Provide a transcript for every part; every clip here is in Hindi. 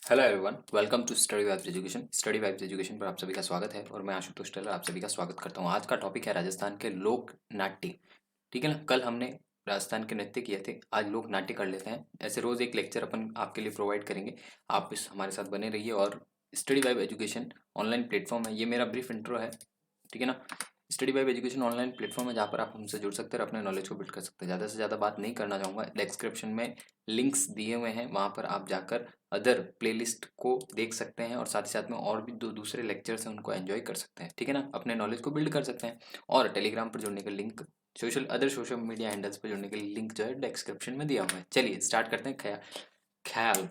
Hello everyone, welcome to Study Vibes Education. Study Vibes Education पर आप सभी का स्वागत है और मैं आशुतोष टेलर आप सभी का स्वागत करता हूँ। आज का टॉपिक है राजस्थान के लोक नाट्य। ठीक है ना, कल हमने राजस्थान के नृत्य किए थे, आज लोक नाट्य कर लेते हैं। ऐसे रोज एक लेक्चर अपन आपके लिए प्रोवाइड करेंगे। आप इस हमारे साथ बने रहिए। और study vibe education online platform है, ये मेरा ब्रीफ इंट्रो है। ठीक है ना। Study vibe education online platform है जहाँ पर आप हमसे जुड़ सकते हैं और अपने नॉलेज को बिल्ड कर सकते हैं। ज़्यादा से ज़्यादा बात नहीं करना चाहूँगा। डिस्क्रिप्शन में लिंक्स दिए हुए हैं, वहाँ पर आप जाकर अदर प्लेलिस्ट को देख सकते हैं और साथ ही साथ में और भी दूसरे लेक्चर्स हैं उनको एंजॉय कर सकते हैं। ठीक है ना, अपने नॉलेज को बिल्ड कर सकते हैं। और टेलीग्राम पर जुड़ने का link, other social media handles पर जुड़ने के लिए लिंक जो है डिस्क्रिप्शन में दिया हुआ है। चलिए स्टार्ट करते हैं। ख्याल।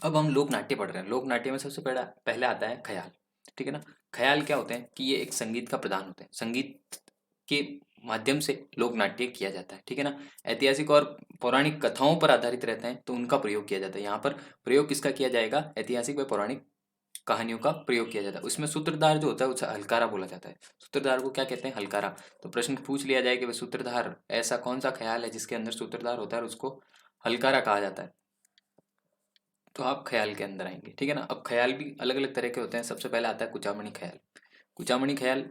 अब हम लोक नाट्य पढ़ रहे हैं। लोक नाट्य में सबसे पहला पहले आता है ख्याल। ठीक है ना। ख्याल क्या होते हैं कि ये एक संगीत का प्रदान होते हैं। संगीत के माध्यम से लोक नाट्य किया जाता है। ठीक है ना। ऐतिहासिक और पौराणिक कथाओं पर आधारित रहते हैं तो उनका प्रयोग किया जाता है। यहाँ पर प्रयोग किसका किया जाएगा? ऐतिहासिक व पौराणिक कहानियों का प्रयोग किया जाता है। उसमें सूत्रधार जो होता है उसे हलकारा बोला जाता है। सूत्रधार को क्या कहते हैं? हलकारा। तो प्रश्न पूछ लिया जाए कि वह सूत्रधार ऐसा कौन सा ख्याल है जिसके अंदर सूत्रधार होता है और उसको हलकारा कहा जाता है, तो आप ख्याल के अंदर आएंगे। ठीक है ना। अब ख्याल भी अलग अलग तरह के होते हैं। सबसे पहले आता है कुचामणी ख्याल। कुचामणी ख्याल,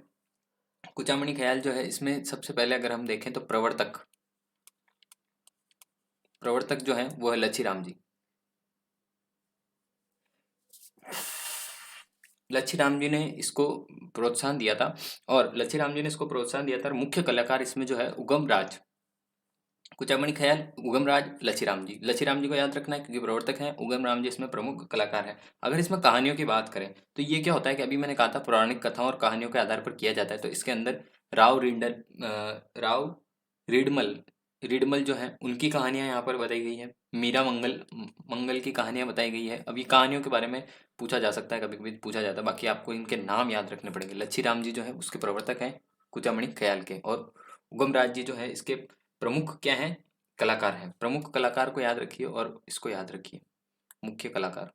कुचामणी ख्याल जो है इसमें सबसे पहले अगर हम देखें तो प्रवर्तक, प्रवर्तक जो है वो है लच्छीराम जी। लच्छीराम जी ने इसको प्रोत्साहन दिया था। और लच्छीराम जी ने इसको प्रोत्साहन दिया था। और मुख्य कलाकार इसमें जो है उगम राज। कुचामणी ख्याल, उगम राज, लच्छीराम जी। लच्छीराम जी को याद रखना है क्योंकि प्रवर्तक हैं। उगम राम जी इसमें प्रमुख कलाकार हैं। अगर इसमें कहानियों की बात करें तो ये क्या होता है कि अभी मैंने कहा था पौराणिक कथाओं और कहानियों के आधार पर किया जाता है। तो इसके अंदर राव रीडमल, रीडमल जो है उनकी कहानियां यहाँ पर बताई गई है। मीरा मंगल, मंगल की कहानियां बताई गई है। अभी कहानियों के बारे में पूछा जा सकता है, कभी कभी पूछा जाता है। बाकी आपको इनके नाम याद रखने पड़ेंगे। लच्छीराम जी जो है उसके प्रवर्तक हैं कुचामणी ख्याल के। और उगम राज जी जो है इसके प्रमुख क्या हैं? कलाकार हैं। प्रमुख कलाकार को याद रखिए और इसको याद रखिए, मुख्य कलाकार।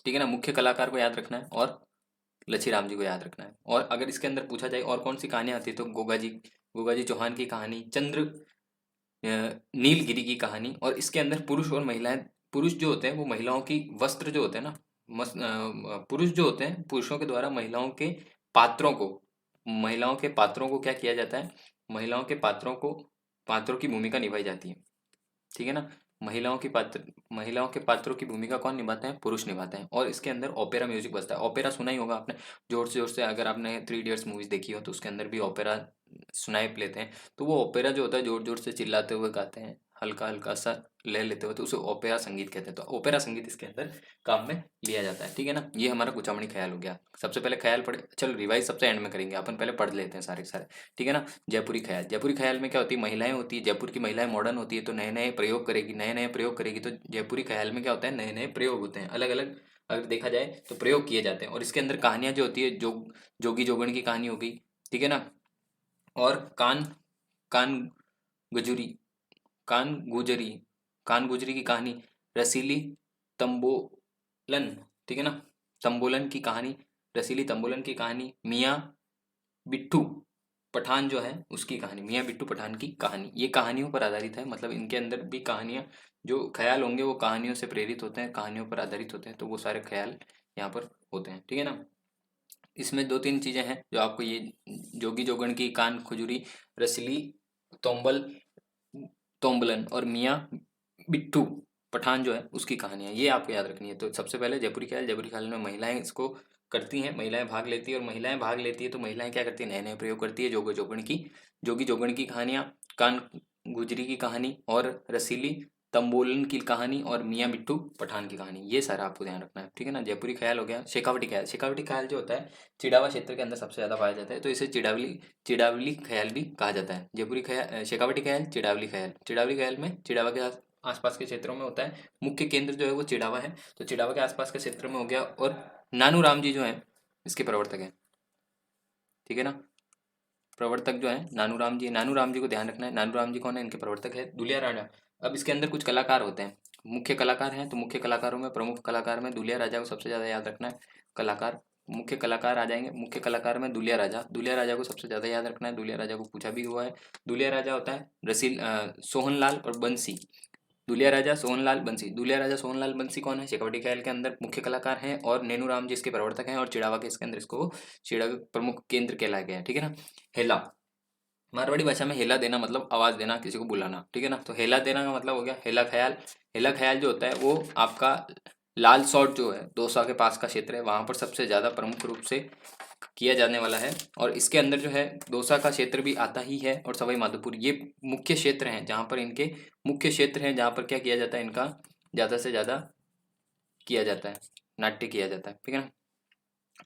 ठीक है ना, मुख्य कलाकार को याद रखना है और लच्छीराम जी को याद रखना है। और अगर इसके अंदर पूछा जाए और कौन सी कहानियां आती है तो गोगा जी चौहान की कहानी, नीलगिरी की कहानी। और इसके अंदर पुरुष और महिलाएं, पुरुष जो होते हैं वो महिलाओं की वस्त्र जो होते हैं ना, पुरुष जो होते हैं पुरुषों के द्वारा महिलाओं के पात्रों को, महिलाओं के पात्रों को क्या किया जाता है? महिलाओं के पात्रों को, पात्रों की भूमिका निभाई जाती है। ठीक है ना। महिलाओं के पात्रों की भूमिका कौन निभाते हैं? पुरुष निभाते हैं। और इसके अंदर ओपेरा म्यूजिक बजता है। ओपेरा सुना ही होगा आपने, जोर से अगर आपने थ्री इडियट्स मूवीज देखी हो तो उसके अंदर भी ओपेरा सुनाई लेते हैं। तो वो ओपेरा जो होता है जोर जोर से चिल्लाते हुए गाते हैं, हल्का हल्का सा ले लेते हुए, तो उसे ओपेरा संगीत कहते हैं। तो ओपेरा संगीत इसके अंदर काम में लिया जाता है। ठीक है ना। ये हमारा कुचामणी ख्याल हो गया। सबसे पहले ख्याल पढ़े, चलो रिवाइज सबसे एंड में करेंगे, अपन पहले पढ़ लेते हैं सारे के सारे। ठीक है ना। जयपुरी ख्याल, जयपुरी ख्याल में क्या होती है? महिलाएं होती है। जयपुर की महिलाएं मॉडर्न होती है तो नए नए प्रयोग करेगी, नए नए प्रयोग करेगी। तो जयपुरी ख्याल में क्या होता है? नए नए प्रयोग होते हैं, अलग अलग अगर देखा जाए तो प्रयोग किए जाते हैं। और इसके अंदर कहानियां जो होती है, जोगी जोगण की कहानी होगी। ठीक है ना। और कान गजुरी, कान गुजरी, कान गुजरी की कहानी, रसीली तंबोलन। ठीक है ना। तंबोलन की कहानी, रसीली तंबोलन की कहानी, मियाँ बिट्टू पठान जो है उसकी कहानी, मियाँ बिट्टू पठान की कहानी। ये कहानियों पर आधारित है। मतलब इनके अंदर भी कहानियां, जो ख्याल होंगे वो कहानियों से प्रेरित होते हैं, कहानियों पर आधारित होते हैं। तो वो सारे ख्याल यहाँ पर होते हैं। ठीक है ना। इसमें दो तीन चीजें हैं जो आपको ये, जोगी जोगण की कान खुजूरी, रसली तोम्बल तोम्बलन और मियाँ बिट्टू पठान जो है उसकी कहानियां, ये आपको याद रखनी है। तो सबसे पहले जयपुरी ख्याल, जयपुरी ख्याल में महिलाएं इसको करती हैं, महिलाएं भाग लेती है। और महिलाएं भाग लेती है तो महिलाएं क्या करती है? नए नए प्रयोग करती है। जोगी जोगण की कहानियां, कान गुजरी की कहानी और रसीली तंबोलन की कहानी और मियाँ बिट्टू पठान की कहानी, ये सारा आपको ध्यान रखना है। ठीक है ना। जयपुरी ख्याल हो गया। शेखावटी ख्याल, शेखावटी ख्याल जो होता है चिड़ावा क्षेत्र के अंदर सबसे ज्यादा पाया जाता है, तो इसे चिड़ावली ख्याल भी कहा जाता है। जयपुरी ख्याल, शेखावटी ख्याल, चिड़ावली ख्याल। चिड़ावली ख्याल में चिड़ावा के आसपास के क्षेत्रों में होता है। मुख्य केंद्र जो है वो चिड़ावा है, तो चिड़ावा के आसपास के क्षेत्र में हो गया। और नानू राम जी जो है इसके प्रवर्तक है। ठीक है ना। प्रवर्तक जो है नानू राम जी, नानू राम जी को ध्यान रखना है। नानू राम जी कौन है? इनके प्रवर्तक है दुलिया राजा। अब इसके अंदर कुछ कलाकार होते हैं, मुख्य कलाकार हैं। तो मुख्य कलाकारों में, प्रमुख कलाकार में दुलिया राजा को सबसे ज्यादा याद रखना है। कलाकार, मुख्य कलाकार आ जाएंगे। मुख्य कलाकार में दुलिया राजा, दुलिया राजा को सबसे ज्यादा याद रखना है। दुलिया राजा को पूछा भी हुआ है। दुलिया राजा होता है सोहन लाल और बंसी। दुलिया राजा सोहनलाल बंसी। दुलिया राजा सोहनलाल बंसी कौन है? शेखावटी ख्याल के अंदर मुख्य कलाकार हैं और नैनू राम जी इसके प्रवर्तक हैं और चिड़ावा के इसके अंदर इसको चिड़ावा प्रमुख केंद्र कहलाया गया है। ठीक है ना। हेला, मारवाड़ी भाषा में हेला देना मतलब आवाज देना, किसी को बुलाना। ठीक है ना। तो हेला देना का मतलब हो गया हेला ख्याल। हेला ख्याल जो होता है वो आपका लाल सॉट जो है दौसा के पास का क्षेत्र है, वहां पर सबसे ज्यादा प्रमुख रूप से किया जाने वाला है। और इसके अंदर जो है दौसा का क्षेत्र भी आता ही है और सवाई माधोपुर, ये मुख्य क्षेत्र हैं जहाँ पर इनके मुख्य क्षेत्र हैं, जहाँ पर क्या किया जाता है, इनका ज्यादा से ज्यादा किया जाता है, नाट्य किया जाता है। ठीक है ना।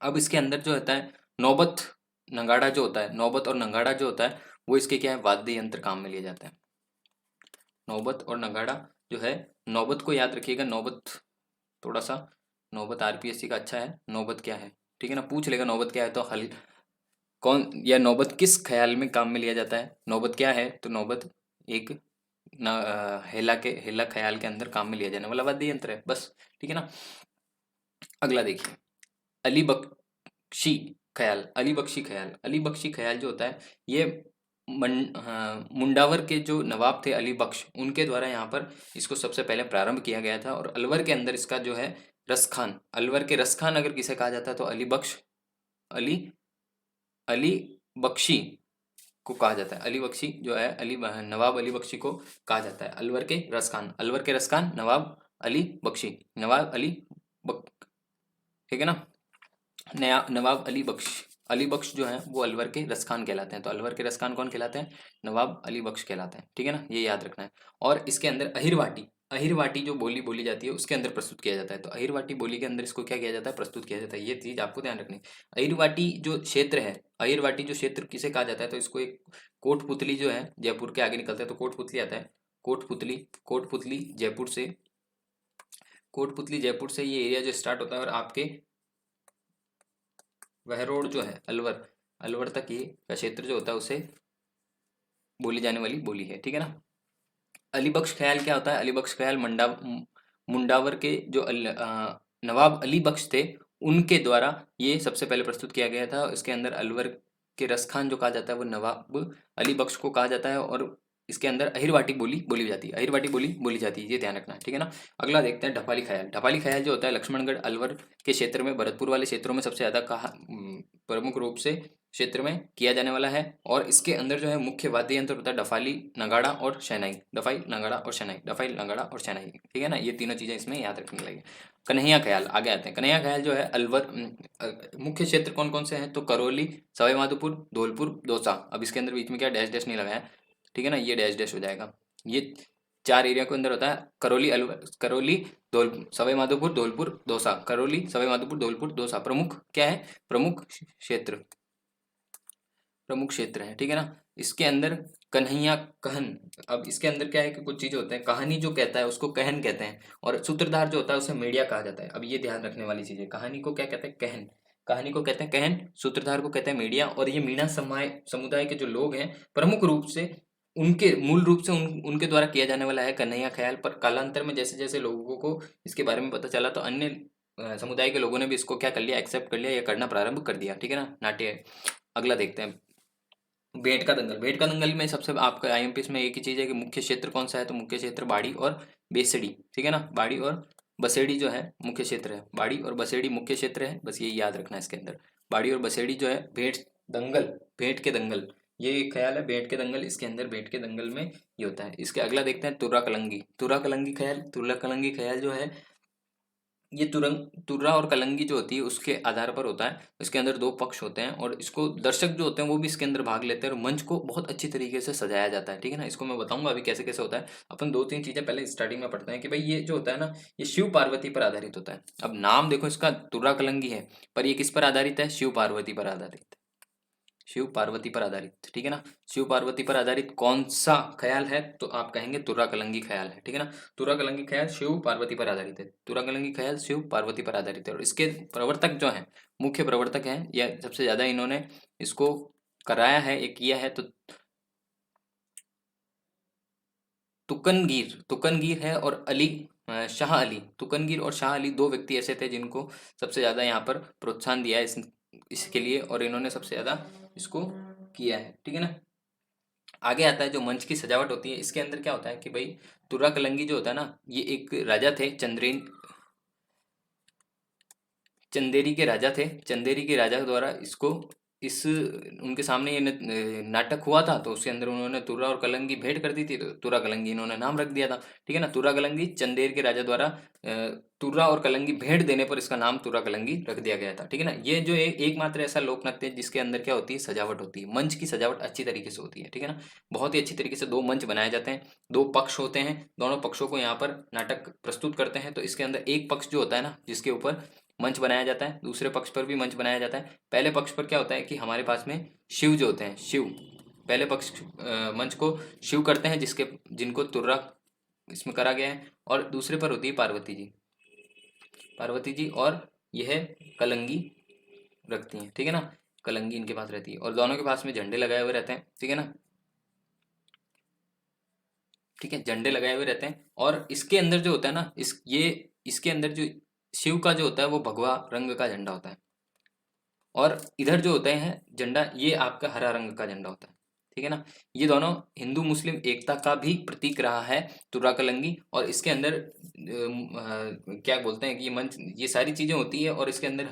अब इसके अंदर जो होता है नौबत नगाड़ा जो होता है, नौबत और नगाड़ा जो होता है वो इसके क्या है, वाद्य यंत्र काम में लिए जाते हैं। नौबत और नगाड़ा जो है, नौबत को याद रखिएगा, नौबत थोड़ा सा, नौबत आरपीएससी का अच्छा है। नौबत क्या है, ठीक है ना, पूछ लेगा नौबत क्या है तो हल कौन, या नौबत किस ख्याल में काम में लिया जाता है, नौबत क्या है, तो नौबत एक हेला ख्याल के अंदर काम में लिया जाने वाला वाद्य यंत्र है बस। ठीक है ना। अगला देखिए, अली बख्शी ख्याल। अली बख्शी ख्याल, अली बख्शी ख्याल जो होता है ये मुंडावर के जो नवाब थे अली बख्श, उनके द्वारा यहाँ पर इसको सबसे पहले प्रारंभ किया गया था। और अलवर के अंदर इसका जो है रसखान, अलवर के रसखान अगर किसे कहा जाता है तो अली बख्श, अली अली बख्शी को कहा जाता है। अली बख्शी जो है नवाब अली बख्शी को कहा जाता है। अलवर के रसखान, अलवर के रसखान नवाब अली बख्शी, नवाब अली बक, ठीक है ना। नया नवाब अली बख्श, अली बख्श जो है वो अलवर के रसखान कहलाते हैं। तो अलवर के रसखान कौन कहलाते हैं, नवाब अली बख्श कहलाते हैं। ठीक है ना, ये याद रखना है। और इसके अंदर अहिरवाटी, अहिरवाटी जो बोली बोली जाती है उसके अंदर प्रस्तुत किया जाता है। तो अहिरवाटी बोली के अंदर इसको क्या किया जाता है, प्रस्तुत किया जाता है। ये चीज आपको ध्यान रखनी है। अहिरवाटी जो क्षेत्र है, अहिरवाटी जो क्षेत्र किसे कहा जाता है, तो इसको एक कोटपुतली जो है जयपुर के आगे निकलता है तो कोटपुतली आता है। कोटपुतली, कोटपुतली जयपुर से, कोटपुतली जयपुर से ये एरिया जो स्टार्ट होता है और आपके वह रोड जो है अलवर, अलवर तक ये का क्षेत्र जो होता है उसे बोली जाने वाली बोली है। ठीक है ना। अली बख्श ख्याल क्या होता है, अली बख्श ख्याल मुंडावर के जो नवाब अली बख्श थे उनके द्वारा ये सबसे पहले प्रस्तुत किया गया था। इसके अंदर अलवर के रसखान जो कहा जाता है वो नवाब अली बख्श को कहा जाता है और इसके अंदर अहिरवाटी बोली बोली जाती है, अहिरवाटी बोली बोली जाती है, ये ध्यान रखना है। ठीक है ना। अगला देखते हैं ढपाली ख्याल। ढपाली ख्याल जो होता है लक्ष्मणगढ़ अलवर के क्षेत्र में, भरतपुर वाले क्षेत्रों में सबसे ज्यादा कहा प्रमुख रूप से क्षेत्र में किया जाने वाला है। और इसके अंदर जो है मुख्य वाद्य यंत्र होता है डफाली, नगाड़ा और शहनाई, डफाई नगाड़ा और शहनाई, डफाई नगाड़ा और शहनाई। ठीक है ना, ये तीनों चीजें इसमें याद रखने लगे। कन्हैया ख्याल, आगे आते हैं। कन्हैया ख्याल जो है अलवर मुख्य क्षेत्र कौन कौन से हैं, तो करौली, सवाई माधोपुर, धौलपुर, दौसा। अब इसके अंदर बीच में क्या डैश डैश नहीं लगाया, ठीक है ना, ये डैश डैश हो जाएगा। ये चार एरिया के अंदर होता है, करौली, अलवर, करौली, धौल, सवाई माधोपुर, धौलपुर, दौसा। करौली, सवाई माधोपुर, धौलपुर, दौसा प्रमुख क्या है, प्रमुख क्षेत्र, प्रमुख क्षेत्र है। ठीक है ना। इसके अंदर कन्हैया कहन, अब इसके अंदर क्या है कि कुछ चीजें होते हैं, कहानी जो कहता है उसको कहन कहते हैं और सूत्रधार जो होता है उसे मीडिया कहा जाता है। अब ये ध्यान रखने वाली चीज है, कहानी को क्या कहते हैं, कहन, कहानी को कहते हैं कहन, सूत्रधार को कहते हैं मीडिया। और ये मीणा समुदाय के जो लोग हैं प्रमुख रूप से उनके मूल रूप से उनके द्वारा किया जाने वाला है कन्हैया ख्याल। पर कालांतर में जैसे जैसे लोगों को इसके बारे में पता चला तो अन्य समुदाय के लोगों ने भी इसको क्या कर लिया, एक्सेप्ट कर लिया या करना प्रारंभ कर दिया। ठीक है ना, नाट्य। अगला देखते हैं भेंट का दंगल। भेंट का दंगल में सबसे आपका आईएमपीएस में एक ही चीज है कि मुख्य क्षेत्र कौन सा है, तो मुख्य क्षेत्र बाड़ी और बेसड़ी। ठीक है ना, बाड़ी और बसेड़ी जो है मुख्य क्षेत्र है, बाड़ी और बसेड़ी मुख्य क्षेत्र है, बस ये याद रखना है इसके अंदर। बाड़ी और बसेड़ी जो है भेंट दंगल, भेंट के दंगल, ये एक ख्याल है भेंट के दंगल। इसके अंदर भेंट के दंगल में ये होता है। इसके अगला देखते हैं तुर्रा कलंगी। तुर्रा कलंगी ख्याल, तुर्रा कलंगी ख्याल जो है ये तुर्रा और कलंगी जो होती है उसके आधार पर होता है। इसके अंदर दो पक्ष होते हैं और इसको दर्शक जो होते हैं वो भी इसके अंदर भाग लेते हैं और मंच को बहुत अच्छी तरीके से सजाया जाता है। ठीक है ना, इसको मैं बताऊंगा अभी कैसे कैसे होता है। अपन दो तीन चीजें पहले स्टार्टिंग में पढ़ते हैं कि भाई ये जो होता है ना ये शिव पार्वती पर आधारित होता है। अब नाम देखो इसका तुर्रा कलंगी है पर ये किस पर आधारित है, शिव पार्वती पर आधारित, शिव पार्वती पर आधारित। ठीक है ना, शिव पार्वती पर आधारित कौन सा ख्याल है, तो आप कहेंगे तुर्रा कलंगी ख्याल है। ठीक है ना, तुर्रा कलंगी ख्याल शिव पार्वती पर आधारित है, तुर्रा कलंगी ख्याल शिव पार्वती पर आधारित है। और इसके प्रवर्तक जो है, मुख्य प्रवर्तक हैं या सबसे ज्यादा इन्होंने इसको कराया है, ये किया है तो तुकनगीर, तुकनगीर है और अली शाह अली, तुकनगीर और शाह अली दो व्यक्ति ऐसे थे जिनको सबसे ज्यादा यहाँ पर प्रोत्साहन दिया है इसके लिए और इन्होंने सबसे ज्यादा इसको किया है। ठीक है ना। आगे आता है जो मंच की सजावट होती है, इसके अंदर क्या होता है कि भाई तुर्रा कलंगी जो होता है ना, ये एक राजा थे, चंदेरी के राजा थे। चंदेरी के राजा द्वारा इसको इस उनके सामने ये नाटक हुआ था, तो उसके अंदर उन्होंने तुर्रा और कलंगी भेंट कर दी थी, तो तुर्रा कलंगी इन्होंने नाम रख दिया था। ठीक है ना, तुर्रा कलंगी चंदेर के राजा द्वारा तुर्रा और कलंगी भेंट देने पर इसका नाम तुर्रा कलंगी रख दिया गया था। ठीक है ना, ये जो एकमात्र ऐसा लोक नृत्य है जिसके अंदर क्या होती है, सजावट होती है, मंच की सजावट अच्छी तरीके से होती है। ठीक है ना, बहुत ही अच्छी तरीके से दो मंच बनाए जाते हैं, दो पक्ष होते हैं, दोनों पक्षों को यहाँ पर नाटक प्रस्तुत करते हैं। तो इसके अंदर एक पक्ष जो होता है ना, जिसके ऊपर मंच बनाया जाता है, दूसरे पक्ष पर भी मंच बनाया जाता है। पहले पक्ष पर क्या होता है कि हमारे पास में शिव जो होते हैं, शिव पहले पक्ष मंच को शिव करते हैं, जिनको तुर्रा इसमें करा गया है, और दूसरे पर होती है पार्वती जी, पार्वती जी, और यह कलंगी रखती हैं। ठीक है ना, कलंगी इनके पास रहती है, और दोनों के पास में झंडे लगाए हुए रहते हैं। ठीक है ना, ठीक है, झंडे लगाए हुए रहते हैं। और इसके अंदर जो होता है ना, इसके अंदर जो शिव का जो होता है वो भगवा रंग का झंडा होता है, और इधर जो होते हैं झंडा, ये आपका हरा रंग का झंडा होता है। ठीक है ना, ये दोनों हिंदू मुस्लिम एकता का भी प्रतीक रहा है तुर्रा कलंगी। और इसके अंदर क्या बोलते हैं कि ये मंच, ये सारी चीजें होती है, और इसके अंदर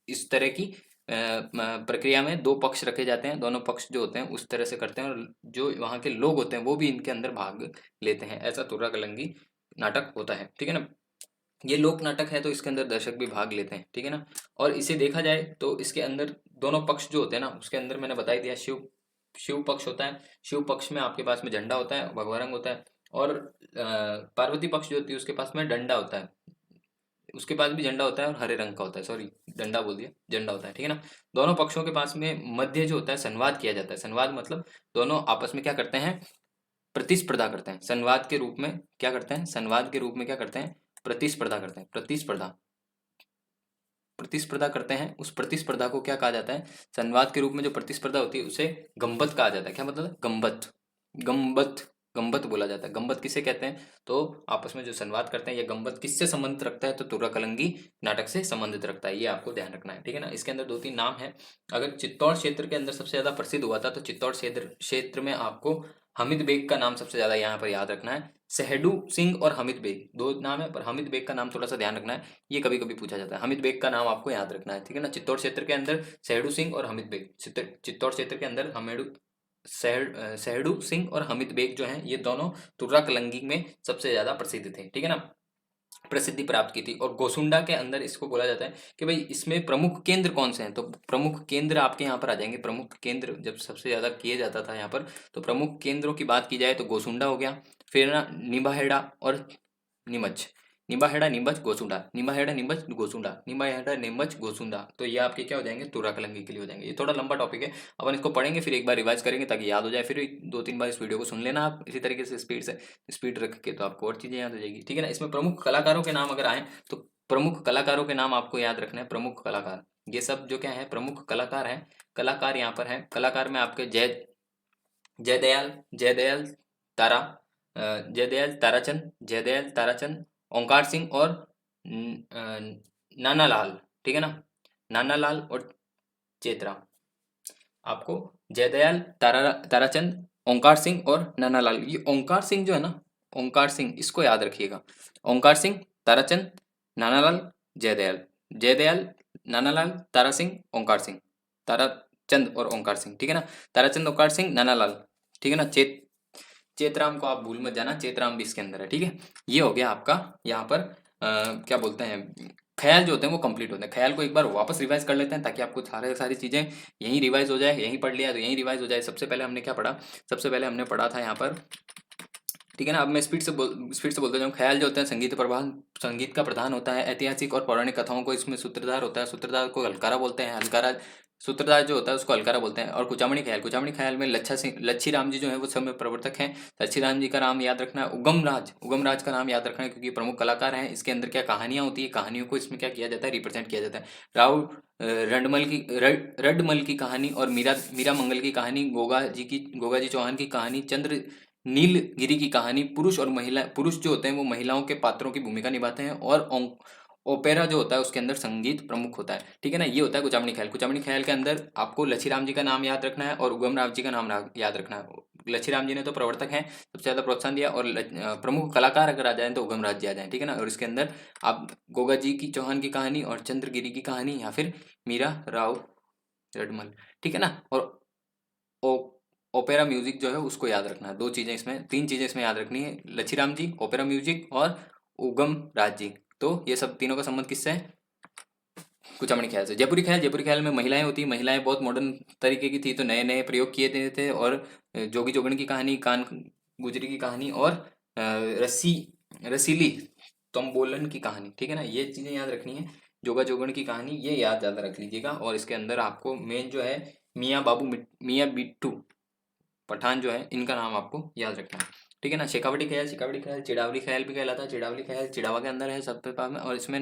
इस तरह की प्रक्रिया में दो पक्ष रखे जाते हैं, दोनों पक्ष जो होते हैं उस तरह से करते हैं, और जो वहाँ के लोग होते हैं वो भी इनके अंदर भाग लेते हैं। ऐसा तुर्रा कलंगी नाटक होता है। ठीक है ना, ये लोक नाटक है तो इसके अंदर दर्शक भी भाग लेते हैं। ठीक है ना, और इसे देखा जाए तो इसके अंदर दोनों पक्ष जो होते हैं ना, उसके अंदर मैंने बता ही दिया, शिव पक्ष होता है, शिव पक्ष में आपके पास में झंडा होता है, भगवा रंग होता है, और पार्वती पक्ष जो होती है उसके पास में डंडा होता है, उसके पास भी झंडा होता है और हरे रंग का होता है, सॉरी डंडा बोल दिया, झंडा होता है। ठीक है ना, दोनों पक्षों के पास में मध्य जो होता है संवाद किया जाता है। संवाद मतलब दोनों आपस में क्या करते हैं, प्रतिस्पर्धा करते हैं। संवाद के रूप में क्या करते हैं, संवाद के रूप में क्या करते हैं, प्रतिस्पर्धा करते हैं, प्रतिस्पर्धा करते हैं। उस प्रतिस्पर्धा को क्या कहा जाता है, संवाद के रूप में जो प्रतिस्पर्धा होती है उसे गंबत कहा जाता है। क्या मतलब है, गंबत, गंबत, गंबत बोला जाता है। गंबत किसे कहते हैं, तो आपस में जो संवाद करते हैं, ये गंबत किससे संबंधित रखता है, तो तुर्रा कलंगी नाटक से संबंधित रखता है, ये आपको ध्यान रखना है। ठीक है ना, इसके अंदर दो तीन नाम है। अगर चित्तौड़ क्षेत्र के अंदर सबसे ज्यादा प्रसिद्ध हुआ था, तो चित्तौड़ क्षेत्र में आपको हमिद बेग का नाम सबसे ज्यादा यहाँ पर याद रखना है। सहडू सिंह और हमिद बेग दो नाम है, पर हमिद बेग का नाम थोड़ा सा ध्यान रखना है, ये कभी कभी पूछा जाता है। हमिद बेग का नाम आपको याद रखना है। ठीक है ना, चित्तौड़ क्षेत्र के अंदर सहडू सिंह और हमिद बेग, चित्तौड़ क्षेत्र के अंदर सहडू सिंह और हमिद बेग जो हैं, ये दोनों तुर्रा कलंगी में सबसे ज्यादा प्रसिद्ध थे। ठीक है ना, प्रसिद्धि प्राप्त की थी। और गोसुंडा के अंदर इसको बोला जाता है कि भाई इसमें प्रमुख केंद्र कौन से हैं, तो प्रमुख केंद्र आपके यहाँ पर आ जाएंगे। प्रमुख केंद्र जब सबसे ज्यादा किए जाता था यहाँ पर, तो प्रमुख केंद्रों की बात की जाए तो गोसुंडा हो गया, फिर ना निम्बाहेड़ा और नीमच, निम्बाहेड़ा नीमच गोसुंडा, निम्बाहेड़ा नीमच गोसुंडा, निम्बाहेड़ा नीमच गोसुंडा, तो ये आपके क्या हो जाएंगे, तुर्रा कलंगी के लिए हो जाएंगे। ये थोड़ा लंबा टॉपिक है, अपन इसको पढ़ेंगे फिर एक बार रिवाइज करेंगे ताकि याद हो जाए, फिर दो तीन बार इस वीडियो को सुन लेना आप इसी तरीके से स्पीड रख के, तो आपको और चीजें याद हो जाएगी। ठीक है ना, इसमें प्रमुख कलाकारों के नाम अगर आए तो प्रमुख कलाकारों के नाम आपको याद रखना है। प्रमुख कलाकार, ये सब जो क्या है प्रमुख कलाकार हैं, कलाकार यहाँ पर हैं। कलाकार में आपके जयदयाल तारा, जयदयाल ताराचंद, जयदयाल ताराचंद, ओंकार सिंह और नानालाल। ठीक है ना, नानालाल और चेतरा। आपको जयदयाल ताराचंद, ओंकार सिंह और नानालाल, ये ओंकार सिंह जो है ना, ओंकार सिंह इसको याद रखिएगा। ओंकार सिंह, ताराचंद, नानालाल, जयदयाल, जयदयाल, नानालाल, तारा सिंह, ओंकार सिंह, ताराचंद और ओंकार सिंह। ठीक है ना, ताराचंद, ओंकार सिंह, नानालाल। ठीक है ना, चेतराम को आप भूल मत जाना, चेतराम भी इसके अंदर है। ठीक है, ये हो गया आपका यहाँ पर क्या बोलते हैं, ख्याल जो होते हैं वो कंप्लीट होते हैं। ख्याल को एक बार वापस रिवाइज कर लेते हैं ताकि आपको सारी चीजें यहीं रिवाइज हो जाए, यहीं पढ़ लिया तो यहीं रिवाइज हो जाए। सबसे पहले हमने क्या पढ़ा, सबसे पहले हमने पढ़ा था यहाँ पर, ठीक है ना, अब मैं स्पीड से बोलते जाऊँ। ख्याल जो होते हैं संगीत का प्रधान होता है। ऐतिहासिक और पौराणिक कथाओं को इसमें सूत्रधार होता है, सूत्रधार को हलकारा बोलते हैं, हलकारा सूत्रधार जो होता है उसको हलकारा बोलते हैं। और कुचामणी ख्याल में लच्छी राम जी जो है वो सब में प्रवर्तक हैं। लच्छी राम जी का नाम याद रखना है। उगम राज का नाम याद रखना है क्योंकि प्रमुख कलाकार हैं। इसके अंदर क्या कहानियां होती है, कहानियों को इसमें क्या किया जाता है, रिप्रेजेंट किया जाता है। राव रडमल की कहानी और मीरा मंगल की कहानी, गोगा जी चौहान की कहानी, चंद्र नीलगिरी की कहानी। पुरुष जो होते हैं वो महिलाओं के पात्रों की भूमिका निभाते हैं। और ओपेरा जो होता है उसके अंदर संगीत प्रमुख होता है, ठीक है ना। ये होता है कुचामणी ख्याल। कुचामणी ख्याल के अंदर आपको लच्छीराम जी का नाम याद रखना है और उगम राम जी का नाम याद रखना है। लच्छीराम जी ने तो प्रवर्तक हैं, सबसे ज्यादा प्रोत्साहन दिया, और प्रमुख कलाकार अगर आ जाए तो उगम राज जी आ जाए, ठीक है ना। और इसके अंदर आप गोगा जी की चौहान की कहानी और चंद्रगिरी की कहानी या फिर मीरा राव रडमल, ठीक है ना। और ओ ओपेरा म्यूजिक जो है उसको याद रखना है। दो चीजें इसमें, तीन चीजें इसमें याद रखनी है, लच्छीराम जी, ओपेरा म्यूजिक और उगम राज जी। तो ये सब तीनों का संबंध किससे है? कुचामणी ख्याल से। जयपुरी ख्याल, जयपुरी ख्याल में महिलाएं होती, महिलाएं बहुत मॉडर्न तरीके की थी, तो नए नए प्रयोग किए गए थे। और जोगी जोगणी की कहानी, कान गुजरी की कहानी और रसी रसीली तम्बोलन की कहानी, ठीक है ना। ये चीजें याद रखनी है। जोगा जोगण की कहानी ये याद ज्यादा रख लीजिएगा। और इसके अंदर आपको मेन जो है मियाँ बिट्टू पठान जो है, इनका नाम आपको याद रखना है, ठीक है ना। शेखावटी ख्याल, शेखावटी ख्याल चिड़ावली ख्याल भी कहलाता है। चिड़ावली ख्याल चिड़ावा के अंदर है सबके पास में। और इसमें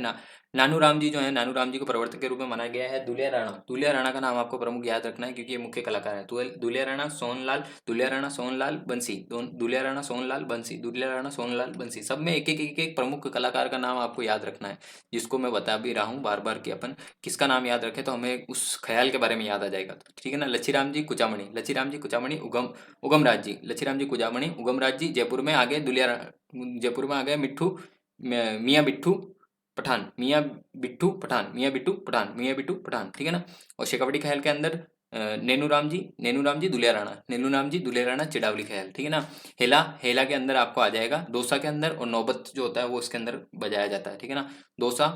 नानू राम जी जो है, नानू राम जी को प्रवर्तक के रूप में माना गया है। दुलिया राणा, दुलिया राणा का नाम आपको प्रमुख याद रखना है, क्योंकि ये मुख्य कलाकार है। दुलिया राणा सोनलाल, दुलिया राणा सोनलाल बंसी, दुलिया राणा सोनलाल बंसी, दुलिया राणा सोनलाल बंसी, सब में एक एक प्रमुख कलाकार का नाम आपको याद रखना है, जिसको मैं बता भी रहा हूँ बार बार कि अपन किसका नाम याद रखें तो हमें उस ख्याल के बारे में याद आ जाएगा, ठीक है ना। लच्छीराम जी कुचामणी, लच्छीराम जी कुचामणी उगम राज जी, लच्छीराम जी कुचामणी उगम राज जी। जयपुर में आ गए जयपुर में आ गए मियाँ बिट्ठू पठान, मियाँ बिट्ठू पठान, मियाँ बिट्टू पठान, मियाँ बिट्टू पठान, ठीक है ना। और शेखावटी ख्याल के अंदर नेनू राम जी दुलिया राणा, नेनू राम जी दुलिया राणा चिड़ावली ख्याल, ठीक है ना। हेला, हेला के अंदर आपको आ जाएगा दोसा के अंदर, और नौबत जो होता है वो इसके अंदर बजाया जाता है, ठीक है ना। दोसा,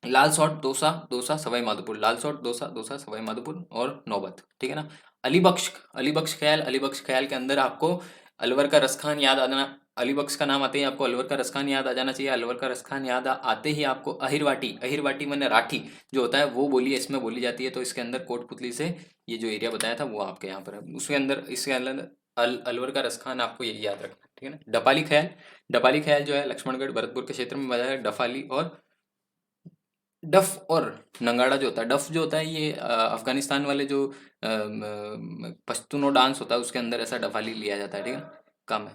लाल सॉट दोसा, दोसा सवाई माधोपुर, लाल सॉट दोसा, दोसा सवाई माधोपुर और नौबत, ठीक है ना। अलीबख्श, अलीबख्श ख्याल, अलीबख्श ख्याल के अंदर आपको अलवर का रसखान याद आना, अलीबख्श का नाम आते ही आपको अलवर का रसखान याद आ जाना चाहिए। अलवर का रसखान याद आते ही आपको अहिरवाटी, अहिरवाटी मैंने राठी जो होता है वो बोली इसमें बोली जाती है, तो इसके अंदर कोटपुतली से ये जो एरिया बताया था वो आपके यहाँ पर है, उसके अंदर इसके अंदर अलवर का रसखान आपको यही याद रखना है, ठीक है ना। डपाली ख्याल, डपाली ख्याल जो है लक्ष्मणगढ़ भरतपुर के क्षेत्र में बजाया डफाली और डफ और नंगाड़ा जो होता है, डफ जो होता है ये अफगानिस्तान वाले जो पश्तूनो डांस होता है उसके अंदर ऐसा डफाली लिया जाता है, ठीक है, काम है,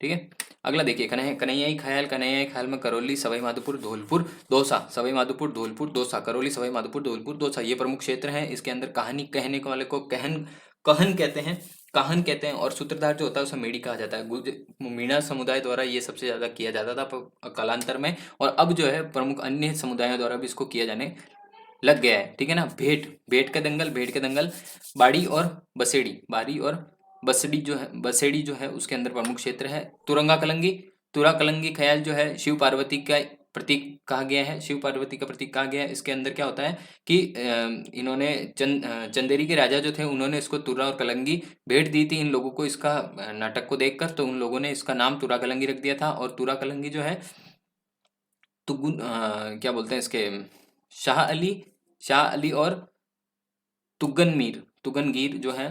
ठीक है। अगला देखिए, कन्हैयाई ख्याल, कन्हैयाई ख्याल में करौली सवाई माधोपुर धौलपुर दौसा, सवाई माधोपुर धौलपुर दौसा, करौली सवाई माधोपुर धौलपुर दौसा, ये प्रमुख क्षेत्र हैं। इसके अंदर कहानी कहने वाले को कहन कहन कहते हैं, काहन कहते हैं, और सूत्रधार जो होता है उसे मेडी कहा जाता है। मीणा समुदाय द्वारा ये सबसे ज्यादा किया जाता था कालांतर में, और अब जो है प्रमुख अन्य समुदायों द्वारा भी इसको किया जाने लग गया है, ठीक है ना। भेंट, भेंट के दंगल, भेंट के दंगल, बाड़ी और बसेड़ी, बाड़ी और बसेड़ी जो है उसके अंदर प्रमुख क्षेत्र है। तुरंगा कलंगी, तुरा कलंगी ख्याल जो है शिव पार्वती का प्रतीक कहा गया है, शिव पार्वती का प्रतीक कहा गया है। इसके अंदर क्या होता है कि इन्होंने चंदेरी के राजा जो थे उन्होंने इसको तुरा और कलंगी भेंट दी थी इन लोगों को, इसका नाटक को देखकर, तो उन लोगों ने इसका नाम तुरा कलंगी रख दिया था। और तुरा कलंगी जो है क्या बोलते हैं इसके, शाह अली, शाह अली और तुगनगीर जो है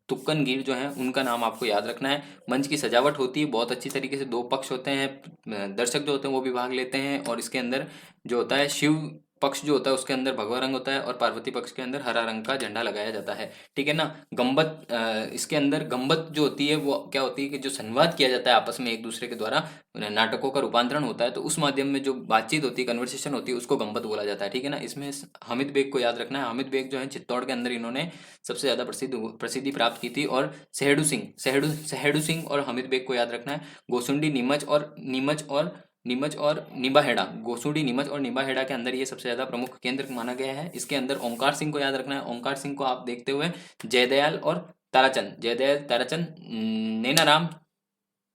तुक्कनगीर जो है उनका नाम आपको याद रखना है। मंच की सजावट होती है बहुत अच्छी तरीके से, दो पक्ष होते हैं, दर्शक जो होते हैं वो भी भाग लेते हैं, और इसके अंदर जो होता है शिव पक्ष जो होता है उसके अंदर भगवा रंग होता है, और पार्वती पक्ष के अंदर हरा रंग का झंडा लगाया जाता है, ठीक है ना। गम्बत, इसके अंदर गम्बत जो होती है वो क्या होती है कि जो संवाद किया जाता है आपस में एक दूसरे के द्वारा, नाटकों का रूपांतरण होता है, तो उस माध्यम में जो बातचीत होती है, कन्वर्सेशन होती है, उसको गम्बत बोला जाता है, ठीक है ना। इसमें हामिद बेग को याद रखना है। हामिद बेग जो है चित्तौड़ के अंदर इन्होंने सबसे ज्यादा प्रसिद्धि प्राप्त की थी। और सहेडू सिंह और हामिद बेग को याद रखना है। गोसुंडी, नीमच और निम्बाहेड़ा, गोसुंडी, नीमच और निम्बाहेड़ा के अंदर ये सबसे ज्यादा प्रमुख केंद्र माना गया है। इसके अंदर ओंकार सिंह को याद रखना है। ओंकार सिंह को आप देखते हुए जयदयाल और ताराचंद, जयदयाल ताराचंद, नैनाराम,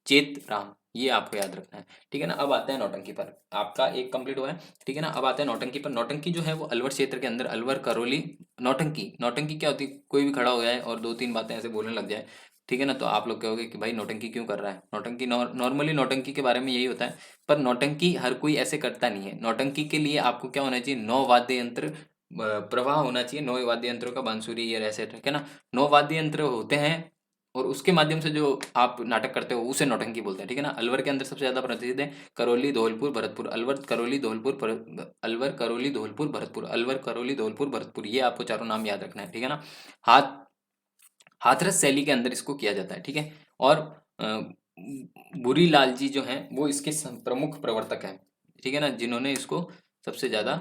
चेत राम, ये आपको याद रखना है, ठीक है ना। अब आते हैं नौटंकी पर, आपका एक कंप्लीट हुआ है, ठीक है ना। अब आते हैं नौटंकी पर। नौटंकी जो है वो अलवर क्षेत्र के अंदर, अलवर करौली, नौटंकी, नौटंकी क्या होती है, कोई भी खड़ा हो जाए और दो तीन बातें ऐसे बोलने लग जाए, ठीक है ना, तो आप लोग कहोगे कि भाई नौटंकी क्यों कर रहा है। नौटंकी नॉर्मली नौटंकी के बारे में यही होता है, पर नौटंकी हर कोई ऐसे करता नहीं है। नौटंकी के लिए आपको क्या होना चाहिए, 9 वाद्य यंत्र प्रवाह होना चाहिए, 9 वाद्य यंत्रों का बांसुरी ये ऐसे, ठीक है ना। 9 वाद्य यंत्र होते हैं और उसके माध्यम से जो आप नाटक करते हो उसे नौटंकी बोलते हैं, ठीक है ना। अलवर के अंदर सबसे ज्यादा प्रसिद्ध है करौली, धौलपुर, भरतपुर, अलवर, करौली, धौलपुर, अलवर, करौली, धौलपुर, भरतपुर, अलवर, करौली, धौलपुर, भरतपुर, ये आपको चारों नाम याद रखना है, ठीक है ना। हाथ हाथरस शैली के अंदर इसको किया जाता है, ठीक है। और बुरी लाल जी जो हैं वो इसके प्रमुख प्रवर्तक हैं। ठीक है ना, जिन्होंने इसको सबसे ज़्यादा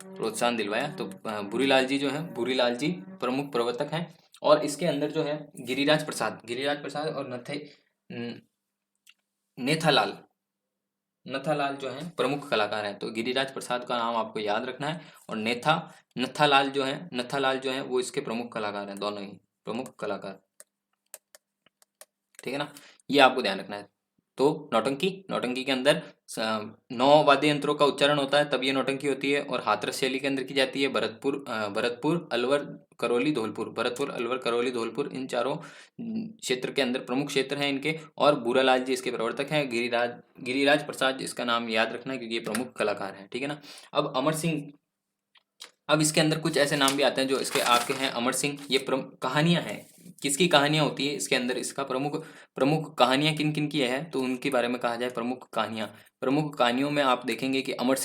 प्रोत्साहन दिलवाया। तो भूरीलाल जी जो है, भूरीलाल जी प्रमुख प्रवर्तक हैं। और इसके अंदर जो है गिरिराज प्रसाद और नेथालाल नथालाल जो है प्रमुख कलाकार हैं। तो गिरिराज प्रसाद का नाम आपको याद रखना है, और नथालाल जो है वो इसके प्रमुख कलाकार हैं, दोनों ही प्रमुख कलाकार। ठीक है ना, ये आपको ध्यान रखना है। तो नौटंकी, नौटंकी के अंदर 9 वाद्य यंत्रों का उच्चारण होता है, तब ये नौटंकी होती है। और हाथरस शैली के अंदर की जाती है। भरतपुर, अलवर, करौली, धौलपुर, भरतपुर, अलवर, करौली, धौलपुर, इन चारों क्षेत्र के अंदर प्रमुख क्षेत्र हैं इनके। और भूरालाल जी इसके प्रवर्तक हैं। गिरिराज प्रसाद इसका नाम याद रखना है, क्योंकि ये प्रमुख कलाकार हैं। ठीक है ना। अब अमर सिंह, अब इसके अंदर कुछ ऐसे नाम भी आते हैं जो इसके आपके हैं। अमर सिंह, ये कहानियां हैं, किसकी कहानियां होती है इसके अंदर, इसका प्रमुख प्रमुख कहानियां किन किन की है, तो उनके बारे में कहा जाए प्रमुख कहानियां। प्रमुख कहानियों में आप देखेंगे कि अमर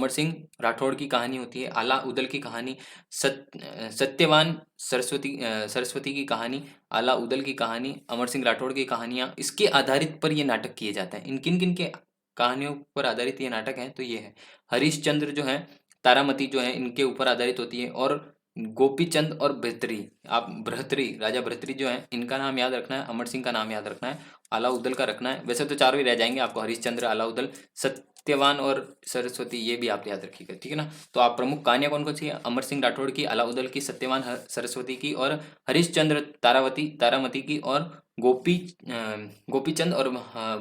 सिंह राठौड़ की कहानी होती है। आला उदल की कहानी, सत्यवान सरस्वती की कहानी, आला उदल की कहानी, अमर सिंह राठौड़ की कहानियां, इसके आधारित पर ये नाटक किए जाते हैं। इन किन किन के कहानियों पर आधारित ये नाटक है, तो ये है हरिश्चंद्र जो है, तारामती जो है, इनके ऊपर आधारित होती है। और गोपीचंद और भृतरी, राजा भृतरी जो है, इनका नाम याद रखना है। अमर सिंह का नाम याद रखना है। अलाउद्दल का रखना है। वैसे तो चारों ही रह जाएंगे आपको, हरिश्चंद्र, अलाउद्दल, सत्यवान और सरस्वती, ये भी आप याद रखिएगा। ठीक है ना। तो आप प्रमुख कहानियां कौन कौन सी है, अमर सिंह राठौड़ की, अलाउद्दल की, सत्यवान सरस्वती की, और हरिश्चंद्र तारामती की, और गोपीचंद और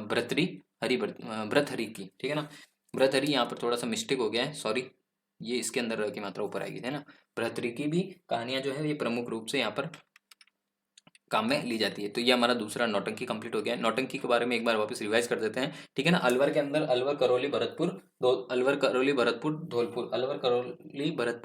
भृतहरि की। ठीक है ना। भृतहरि यहाँ पर थोड़ा सा मिस्टेक हो गया है, सॉरी, ये इसके अंदर र की मात्रा ऊपर आएगी, है ना। भर्तृहरि की भी कहानियां जो है ये प्रमुख रूप से यहाँ पर काम में ली जाती है। तो ये हमारा दूसरा नौटंकी कंप्लीट हो गया है। नौटंकी के बारे में एक बार वापस रिवाइज कर देते हैं। ठीक है ना। अलवर के अंदर अलवर, करौली, भरतपुर,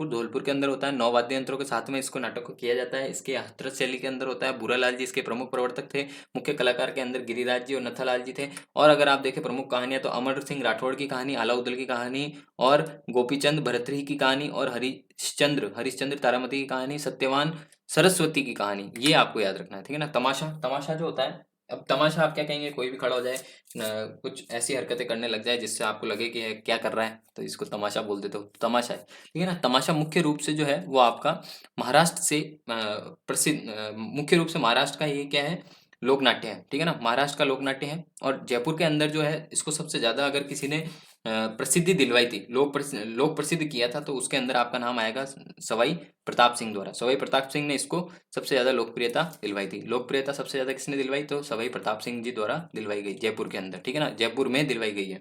धौलपुर के अंदर होता है। 9 वाद्य यंत्रों के साथ में इसको नाटक को किया जाता है। इसके हाथरस शैली के अंदर होता है। भूरालाल जी इसके प्रमुख प्रवर्तक थे। मुख्य कलाकार के अंदर गिरिराज जी और नथालाल जी थे। और अगर आप देखें प्रमुख कहानियां, तो अमर सिंह राठौड़ की कहानी, अलाउद्दीन की कहानी, और गोपीचंद भर्तृहरि की कहानी, और हरिश्चंद्र तारामती की कहानी, सत्यवान सरस्वती की कहानी, ये आपको याद रखना है। ठीक है ना। तमाशा, तमाशा जो होता है, अब तमाशा आप क्या कहेंगे, कोई भी खड़ा हो जाए कुछ ऐसी हरकतें करने लग जाए जिससे आपको लगे कि क्या कर रहा है, तो इसको तमाशा बोल देते हो, तमाशा है। ठीक है ना। तमाशा मुख्य रूप से जो है वो आपका महाराष्ट्र से प्रसिद्ध, मुख्य रूप से महाराष्ट्र का ये क्या है, लोक नाट्य है। ठीक है ना। महाराष्ट्र का लोक नाट्य है। और जयपुर के अंदर जो है इसको सबसे ज्यादा अगर किसी ने प्रसिद्धि दिलवाई थी, लोक प्रसिद्ध किया था, तो उसके अंदर आपका नाम आएगा सवाई प्रताप सिंह द्वारा। सवाई प्रताप सिंह ने इसको सबसे ज्यादा लोकप्रियता दिलवाई थी। लोकप्रियता सबसे ज्यादा किसने दिलवाई, तो सवाई प्रताप सिंह जी द्वारा दिलवाई गई जयपुर के अंदर। ठीक है ना। जयपुर में दिलवाई गई है।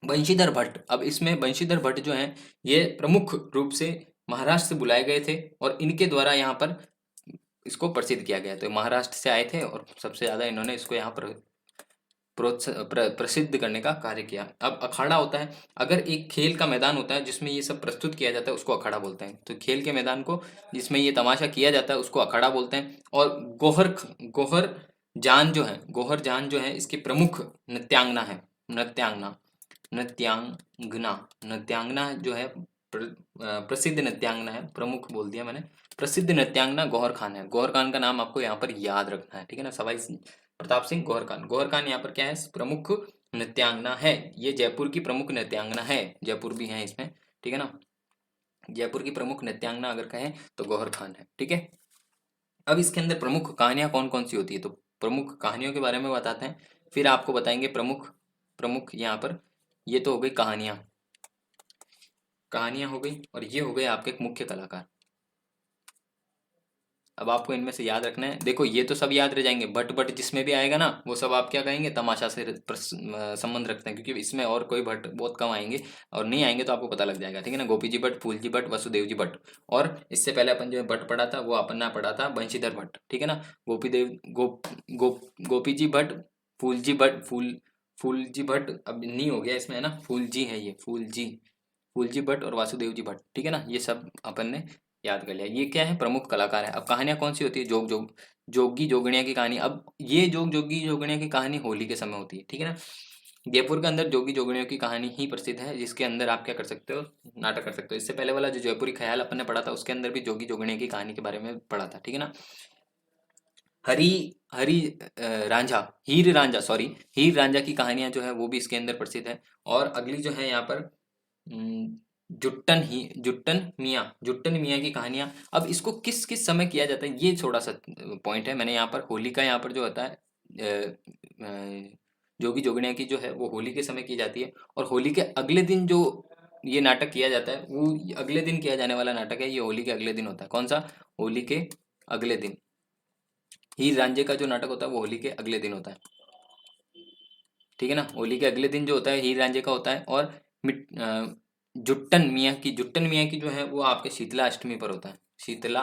बंशीधर भट्ट, अब इसमें बंशीधर भट्ट जो है ये प्रमुख रूप से महाराष्ट्र से बुलाए गए थे, और इनके द्वारा यहाँ पर इसको प्रसिद्ध किया गया। तो महाराष्ट्र से आए थे और सबसे ज्यादा इन्होंने इसको यहाँ पर प्रसिद्ध करने का कार्य किया। अब अखाड़ा होता है, अगर एक खेल का मैदान होता है जिसमें ये सब प्रस्तुत किया जाता है, उसको अखाड़ा बोलते हैं। तो खेल के मैदान को जिसमें ये तमाशा किया जाता है उसको अखाड़ा बोलते हैं। और गोहर गोहर जान जो है इसकी प्रमुख नृत्यांगना है। नृत्यांगना नृत्यांगना नृत्यांगना जो है प्रसिद्ध नृत्यांगना है, प्रमुख बोल दिया मैंने। प्रसिद्ध नृत्यांगना गौहर खान है। गौहर खान का नाम आपको यहाँ पर याद रखना है। ठीक है ना। सवाई प्रताप सिंह गौहर खान यहाँ पर क्या है, प्रमुख नृत्यांगना है। ये जयपुर की प्रमुख नृत्यांगना है, जयपुर भी है इसमें। ठीक है ना। जयपुर की प्रमुख नृत्यांगना अगर कहें तो गौहर खान है। ठीक है। अब इसके अंदर प्रमुख कहानियां कौन कौन सी होती है, तो प्रमुख कहानियों के बारे में बताते हैं, फिर आपको बताएंगे प्रमुख प्रमुख यहाँ पर। ये तो हो गई कहानियां, कहानियां हो गई, और ये हो गए आपके मुख्य कलाकार। अब आपको इनमें से याद रखना है। देखो ये तो सब याद रह जाएंगे, बट जिसमें भी आएगा ना वो सब आप क्या कहेंगे, तमाशा से संबंध रखते हैं, क्योंकि इसमें और कोई भट्ट बहुत कम आएंगे, और नहीं आएंगे तो आपको पता लग जाएगा। ठीक है ना। गोपी जी भट्ट, फूल जी भट्ट, वसुदेव जी भट्ट। और इससे पहले अपन जो भट्ट पढ़ा था वो अपन ना पढ़ा था बंशीधर भट्ट। ठीक है ना। गोपी देव गोपी जी भट्ट, फूल जी भट्ट, फूल जी भट्ट, अब नहीं हो गया इसमें, है ना, फूल जी है ये, फूल जी भट्ट और वासुदेव जी भट्ट। ठीक है ना। ये सब अपन ने याद कर लिया। ये क्या है, प्रमुख कलाकार है। अब कहानियां कौन सी होती है, जोगी जोगणिया की कहानी। अब ये जोगी जोगणिया की कहानी होली के समय होती है। ठीक है ना। जयपुर के अंदर जोगी जोगणियों की कहानी ही प्रसिद्ध है, जिसके अंदर आप क्या कर सकते हो, नाटक कर सकते हो। इससे पहले वाला जो जयपुरी ख्याल अपन ने पढ़ा था उसके अंदर भी जोगी जोगणिया की कहानी के बारे में पढ़ा था। ठीक है ना। हरी हरी रांझा, हीर रांझा, सॉरी, हीर रांझा की कहानियां जो है वो भी इसके अंदर प्रसिद्ध है। और अगली जो है यहाँ पर जुट्टन मियाँ की कहानियां। अब इसको किस किस समय किया जाता है ये थोड़ा सा पॉइंट है। मैंने यहाँ पर होली का यहाँ पर जो होता है जोगी जोगणिया की जो है वो होली के समय की जाती है। और होली के अगले दिन जो ये नाटक किया जाता है वो अगले दिन किया जाने वाला नाटक है, ये होली के अगले दिन होता है। कौन सा? होली के अगले दिन। हीर रांझे का जो नाटक होता है वो होली के अगले दिन होता है, ठीक है ना। होली के अगले दिन जो होता है हीर रांझे का होता है। और जुट्टन मियाँ की जो है वो आपके शीतला अष्टमी पर होता है। शीतला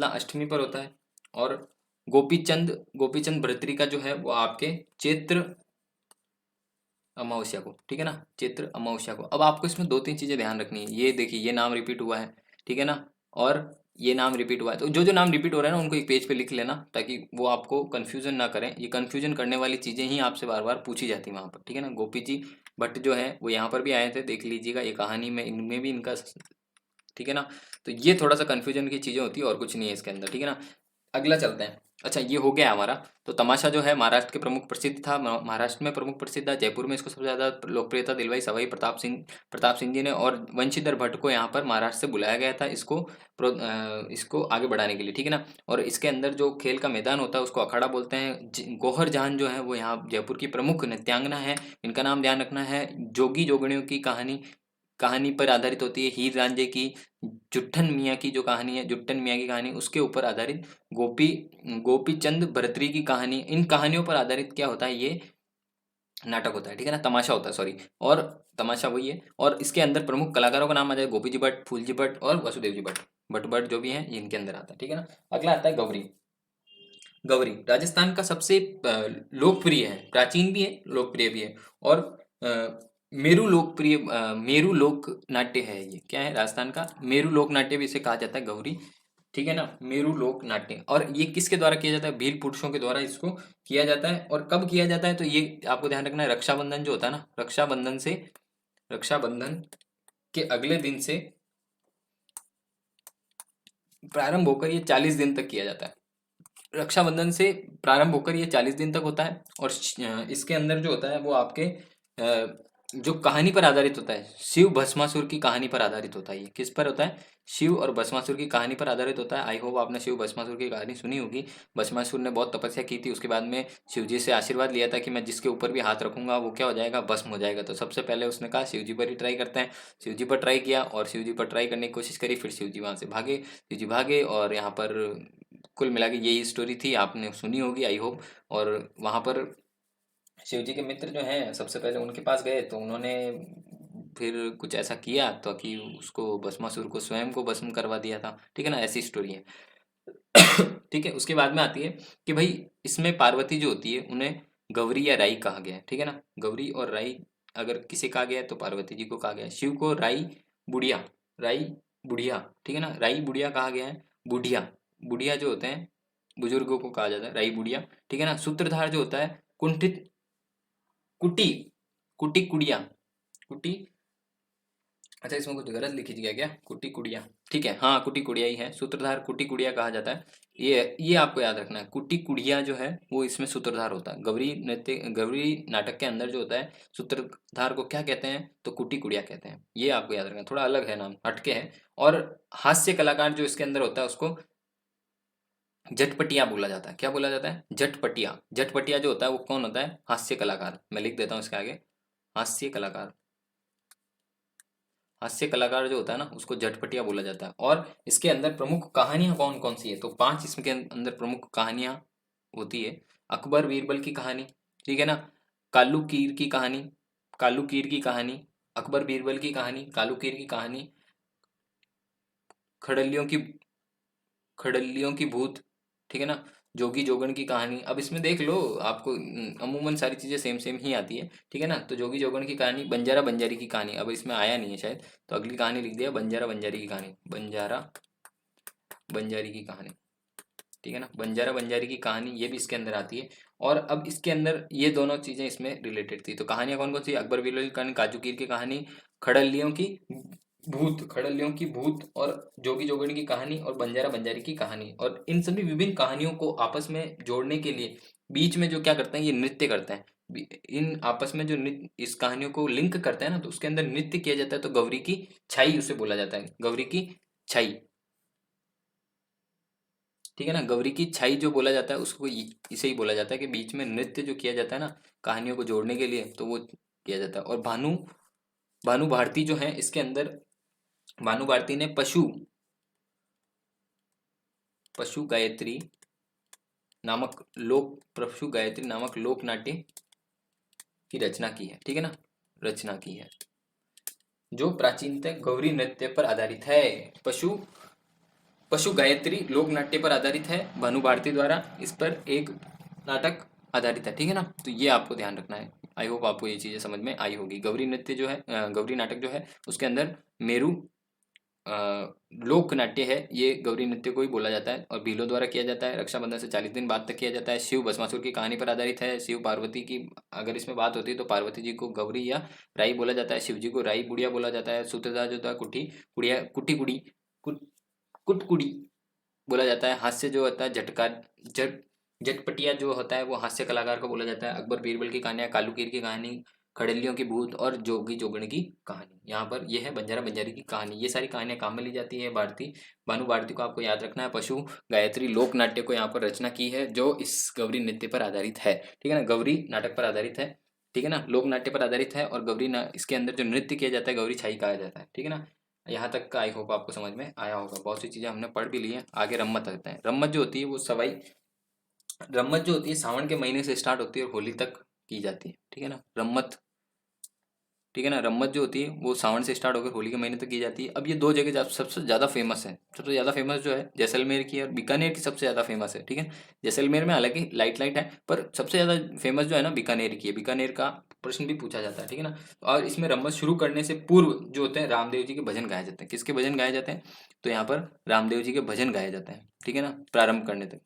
अष्टमी पर होता है। और गोपीचंद भर्तृ का जो है वो आपके चैत्र अमावस्या को, ठीक है ना, चैत्र अमावस्या को। अब आपको इसमें दो तीन चीजें ध्यान रखनी है। ये देखिए ये नाम रिपीट हुआ है, ठीक है ना, और ये नाम रिपीट हुआ है। तो जो जो नाम रिपीट हो रहा है ना उनको एक पेज पे लिख लेना ताकि वो आपको कंफ्यूजन ना करें। ये कंफ्यूजन करने वाली चीजें ही आपसे बार बार पूछी जाती है वहां पर, ठीक है ना। गोपी जी भट्ट जो है वो यहाँ पर भी आए थे, देख लीजिएगा ये कहानी में, इनमें भी इनका, ठीक है ना। तो ये थोड़ा सा कंफ्यूजन की चीजें होती है और कुछ नहीं है इसके अंदर, ठीक है ना। अगला चलते हैं। अच्छा ये हो गया हमारा। तो तमाशा जो है महाराष्ट्र के प्रमुख प्रसिद्ध था, महाराष्ट्र में प्रमुख प्रसिद्ध था। जयपुर में इसको सबसे ज्यादा लोकप्रियता दिलवाई सवाई प्रताप सिंह जी ने। और वंशीधर भट्ट को यहाँ पर महाराष्ट्र से बुलाया गया था इसको इसको आगे बढ़ाने के लिए, ठीक है ना। और इसके अंदर जो खेल का मैदान होता है उसको अखाड़ा बोलते हैं। गौहर जहान जो है वो यहाँ जयपुर की प्रमुख नृत्यांगना है। इनका नाम ध्यान रखना है। जोगी जोगणियों की कहानी कहानी पर आधारित होती है। हीर रांझे की, जुट्टन मियाँ की जो कहानी है, जुट्टन मियाँ की कहानी उसके ऊपर आधारित गोपीचंद भर्तृ की कहानी, इन कहानियों पर आधारित क्या होता है, ये नाटक होता है, ठीक है ना, तमाशा होता है, सॉरी। और तमाशा वही है। और इसके अंदर प्रमुख कलाकारों का नाम आ जाए गोपी जी भट्ट, फूल जी भट्ट और वसुदेव जी भट्ट जो भी हैं ये इनके अंदर आता है, ठीक है ना। अगला आता है गौरी। गौरी राजस्थान का सबसे लोकप्रिय है, प्राचीन भी है लोकप्रिय भी है। और मेरू लोक नाट्य है। ये क्या है? राजस्थान का मेरू लोक नाट्य भी इसे कहा जाता है, गौरी, ठीक है ना, मेरू लोक नाट्य। और ये किसके द्वारा किया जाता है? वीर पुरुषों के द्वारा इसको किया जाता है। और कब किया जाता है? तो ये आपको ध्यान रखना है, रक्षाबंधन जो होता है ना, रक्षाबंधन के अगले दिन से प्रारंभ होकर ये 40 दिन तक किया जाता है। रक्षाबंधन से प्रारंभ होकर ये 40 दिन तक होता है। और इसके अंदर जो होता है वो आपके जो कहानी पर आधारित होता है, शिव भस्मासुर की कहानी पर आधारित होता है। ये किस पर होता है? शिव और भस्मासुर की कहानी पर आधारित होता है। आई होप आपने शिव भस्मासुर की कहानी सुनी होगी। भस्मासुर ने बहुत तपस्या की थी, उसके बाद में शिव जी से आशीर्वाद लिया था कि मैं जिसके ऊपर भी हाथ रखूंगा वो क्या हो जाएगा? भस्म हो जाएगा। तो सबसे पहले उसने कहा शिव जी पर ही ट्राई करते हैं। शिव जी पर ट्राई किया और शिव जी पर ट्राई करने की कोशिश करी, फिर शिव जी वहां से भागे, शिव जी भागे। और यहाँ पर कुल मिला के यही स्टोरी थी, आपने सुनी होगी आई होप। और वहां पर शिव जी के मित्र जो हैं सबसे पहले उनके पास गए तो उन्होंने फिर कुछ ऐसा किया तो कि उसको भस्मासुर को स्वयं को भस्म करवा दिया था, ठीक है ना, ऐसी स्टोरी है। ठीक है। उसके बाद में आती है कि भाई इसमें पार्वती जो होती है उन्हें गौरी या राई कहा गया है, ठीक है ना। गौरी और राई अगर किसे कहा गया है तो पार्वती जी को कहा गया है। शिव को बुढ़िया राई बुढ़िया, ठीक है ना, राई बुढ़िया कहा गया है। बुढ़िया बुढ़िया जो होते हैं बुजुर्गों को कहा जाता है राई बुढ़िया, ठीक है ना। सूत्रधार जो होता है कुंठित कुटी कुटी कुड़िया कुटी, अच्छा इसमें कुछ गलत लिखी गया क्या? कुटी कुड़िया, ठीक है, हाँ कुटी कुड़िया ही है। सूत्रधार कुटी कुड़िया कहा जाता है। ये आपको याद रखना है। कुटी कुड़िया जो है वो इसमें सूत्रधार होता है। गौरी नाटक के अंदर जो होता है सूत्रधार को क्या कहते हैं? तो कुटी कुड़िया कहते हैं। ये आपको याद रखना है, थोड़ा अलग है नाम, हटके है। और हास्य कलाकार जो इसके अंदर होता है उसको जटपटिया बोला जाता है। क्या बोला जाता है? जटपटिया। जटपटिया जो होता है वो कौन होता है? हास्य कलाकार। मैं लिख देता हूँ इसके आगे, हास्य कलाकार। हास्य कलाकार जो होता है ना उसको जटपटिया बोला जाता है। और इसके अंदर प्रमुख कहानियां कौन कौन सी है? तो 5 इसके अंदर प्रमुख कहानियां होती है। अकबर बीरबल की कहानी, ठीक है ना, कालू कीर की कहानी, कालू कीर की कहानी, अकबर बीरबल की कहानी, कालू कीर की कहानी, खड़ल्लियों की खड़ल्लियों की भूत, ठीक है ना, जोगी जोगन की कहानी। अब इसमें देख लो आपको अमूमन सारी चीजें सेम सेम ही आती है, ठीक है ना। तो जोगी जोगन की कहानी, बंजारा बंजारी की कहानी, अब इसमें आया नहीं है शायद तो अगली कहानी लिख दिया बंजारा बंजारी की कहानी, बंजारा बंजारी की कहानी, ठीक है ना, बंजारा बंजारी की कहानी ये भी इसके अंदर आती है। और अब इसके अंदर ये दोनों चीजें इसमें रिलेटेड थी। तो कहानियां कौन कौन सी? अकबर बीरबल की कहानी, काजू कीर की कहानी, खड़ल्लियों की भूत, खड़लियों की भूत और जोगी जोगणी की कहानी और बंजारा बंजारी की कहानी, और इन सभी विभिन्न कहानियों को आपस में जोड़ने के लिए बीच में जो क्या करते हैं, ये नृत्य करते हैं। इन आपस में जो नृत्य इस कहानियों को लिंक करते हैं ना, तो उसके अंदर नृत्य किया जाता है, तो गौरी की छाई उसे बोला जाता है, गौरी की छाई। ठीक है ना, गौरी की छाई जो बोला जाता है उसको इसे ही बोला जाता है कि बीच में नृत्य जो किया जाता है ना कहानियों को जोड़ने के लिए, तो वो किया जाता है। और भानु भानु भारती जो है इसके अंदर, भानु भारती ने पशु गायत्री पशु गायत्री नामक लोक नाट्य की रचना की है। ठीक है ना, रचना की है, जो प्राचीनतः गौरी नृत्य पर आधारित है। पशु पशु गायत्री लोक नाट्य पर आधारित है, भानु भारती द्वारा इस पर एक नाटक आधारित है। ठीक है ना, तो ये आपको ध्यान रखना है। आई होप आपको ये चीजें समझ में आई होगी। गौरी नृत्य जो है, गौरी नाटक जो है उसके अंदर मेरू लोक नाट्य है, ये गौरी नृत्य को ही बोला जाता है, और भीलों द्वारा किया जाता है। रक्षाबंधन से 40 दिन बाद तक किया जाता है। शिव भस्मासुर की कहानी पर आधारित है। शिव पार्वती की अगर इसमें बात होती है तो पार्वती जी को गौरी या राई बोला जाता है, शिव जी को राई बुढ़िया बोला जाता है। सूत्रधार जो था कुटी कुड़िया कुटी कुड़ी कुट कुटकुड़ी बोला जाता है। हास्य जो होता है झटकार झट झटपटिया जो होता है वो हास्य कलाकार को बोला जाता है। अकबर बीरबल की कहानियां, कालूकीर की कहानी, खड़ेलियों की भूत और जोगी जोगण की कहानी, यहाँ पर यह है बंजारा बंजारी की कहानी। ये सारी कहानियां काम में ली जाती है। भारती भानु भारती को आपको याद रखना है। पशु गायत्री लोक नाट्य को यहाँ पर रचना की है, जो इस गौरी नृत्य पर आधारित है। ठीक है ना, गौरी नाटक पर आधारित है। ठीक है ना, लोक नाट्य पर आधारित है, और इसके अंदर जो नृत्य किया जाता है गौरी छाई कहा जाता है। ठीक है ना, यहाँ तक का आई होप आपको समझ में आया होगा। बहुत सी चीजें हमने पढ़ भी ली है। आगे रम्मत आते हैं। रम्मत जो होती है वो सवाई रम्मत जो होती है सावन के महीने से स्टार्ट होती है और होली तक की जाती है। ठीक है ना, रम्मत। ठीक है ना, रम्मत जो होती है वो सावन से स्टार्ट होकर होली के महीने तक की जाती है। अब ये दो जगह सबसे ज़्यादा फेमस है। सबसे ज़्यादा फेमस जो है जैसलमेर की और बीकानेर की सबसे ज़्यादा फेमस है। ठीक है, जैसलमेर में हालांकि लाइट लाइट है, पर सबसे ज़्यादा फेमस जो है ना बीकानेर की है। बीकानेर का प्रश्न भी पूछा जाता है। ठीक है ना, और इसमें रम्मत शुरू करने से पूर्व जो होते हैं रामदेव जी के भजन गाए जाते हैं। किसके भजन गाए जाते हैं, तो यहाँ पर रामदेव जी के भजन गाए जाते हैं। ठीक है ना, प्रारंभ करने तक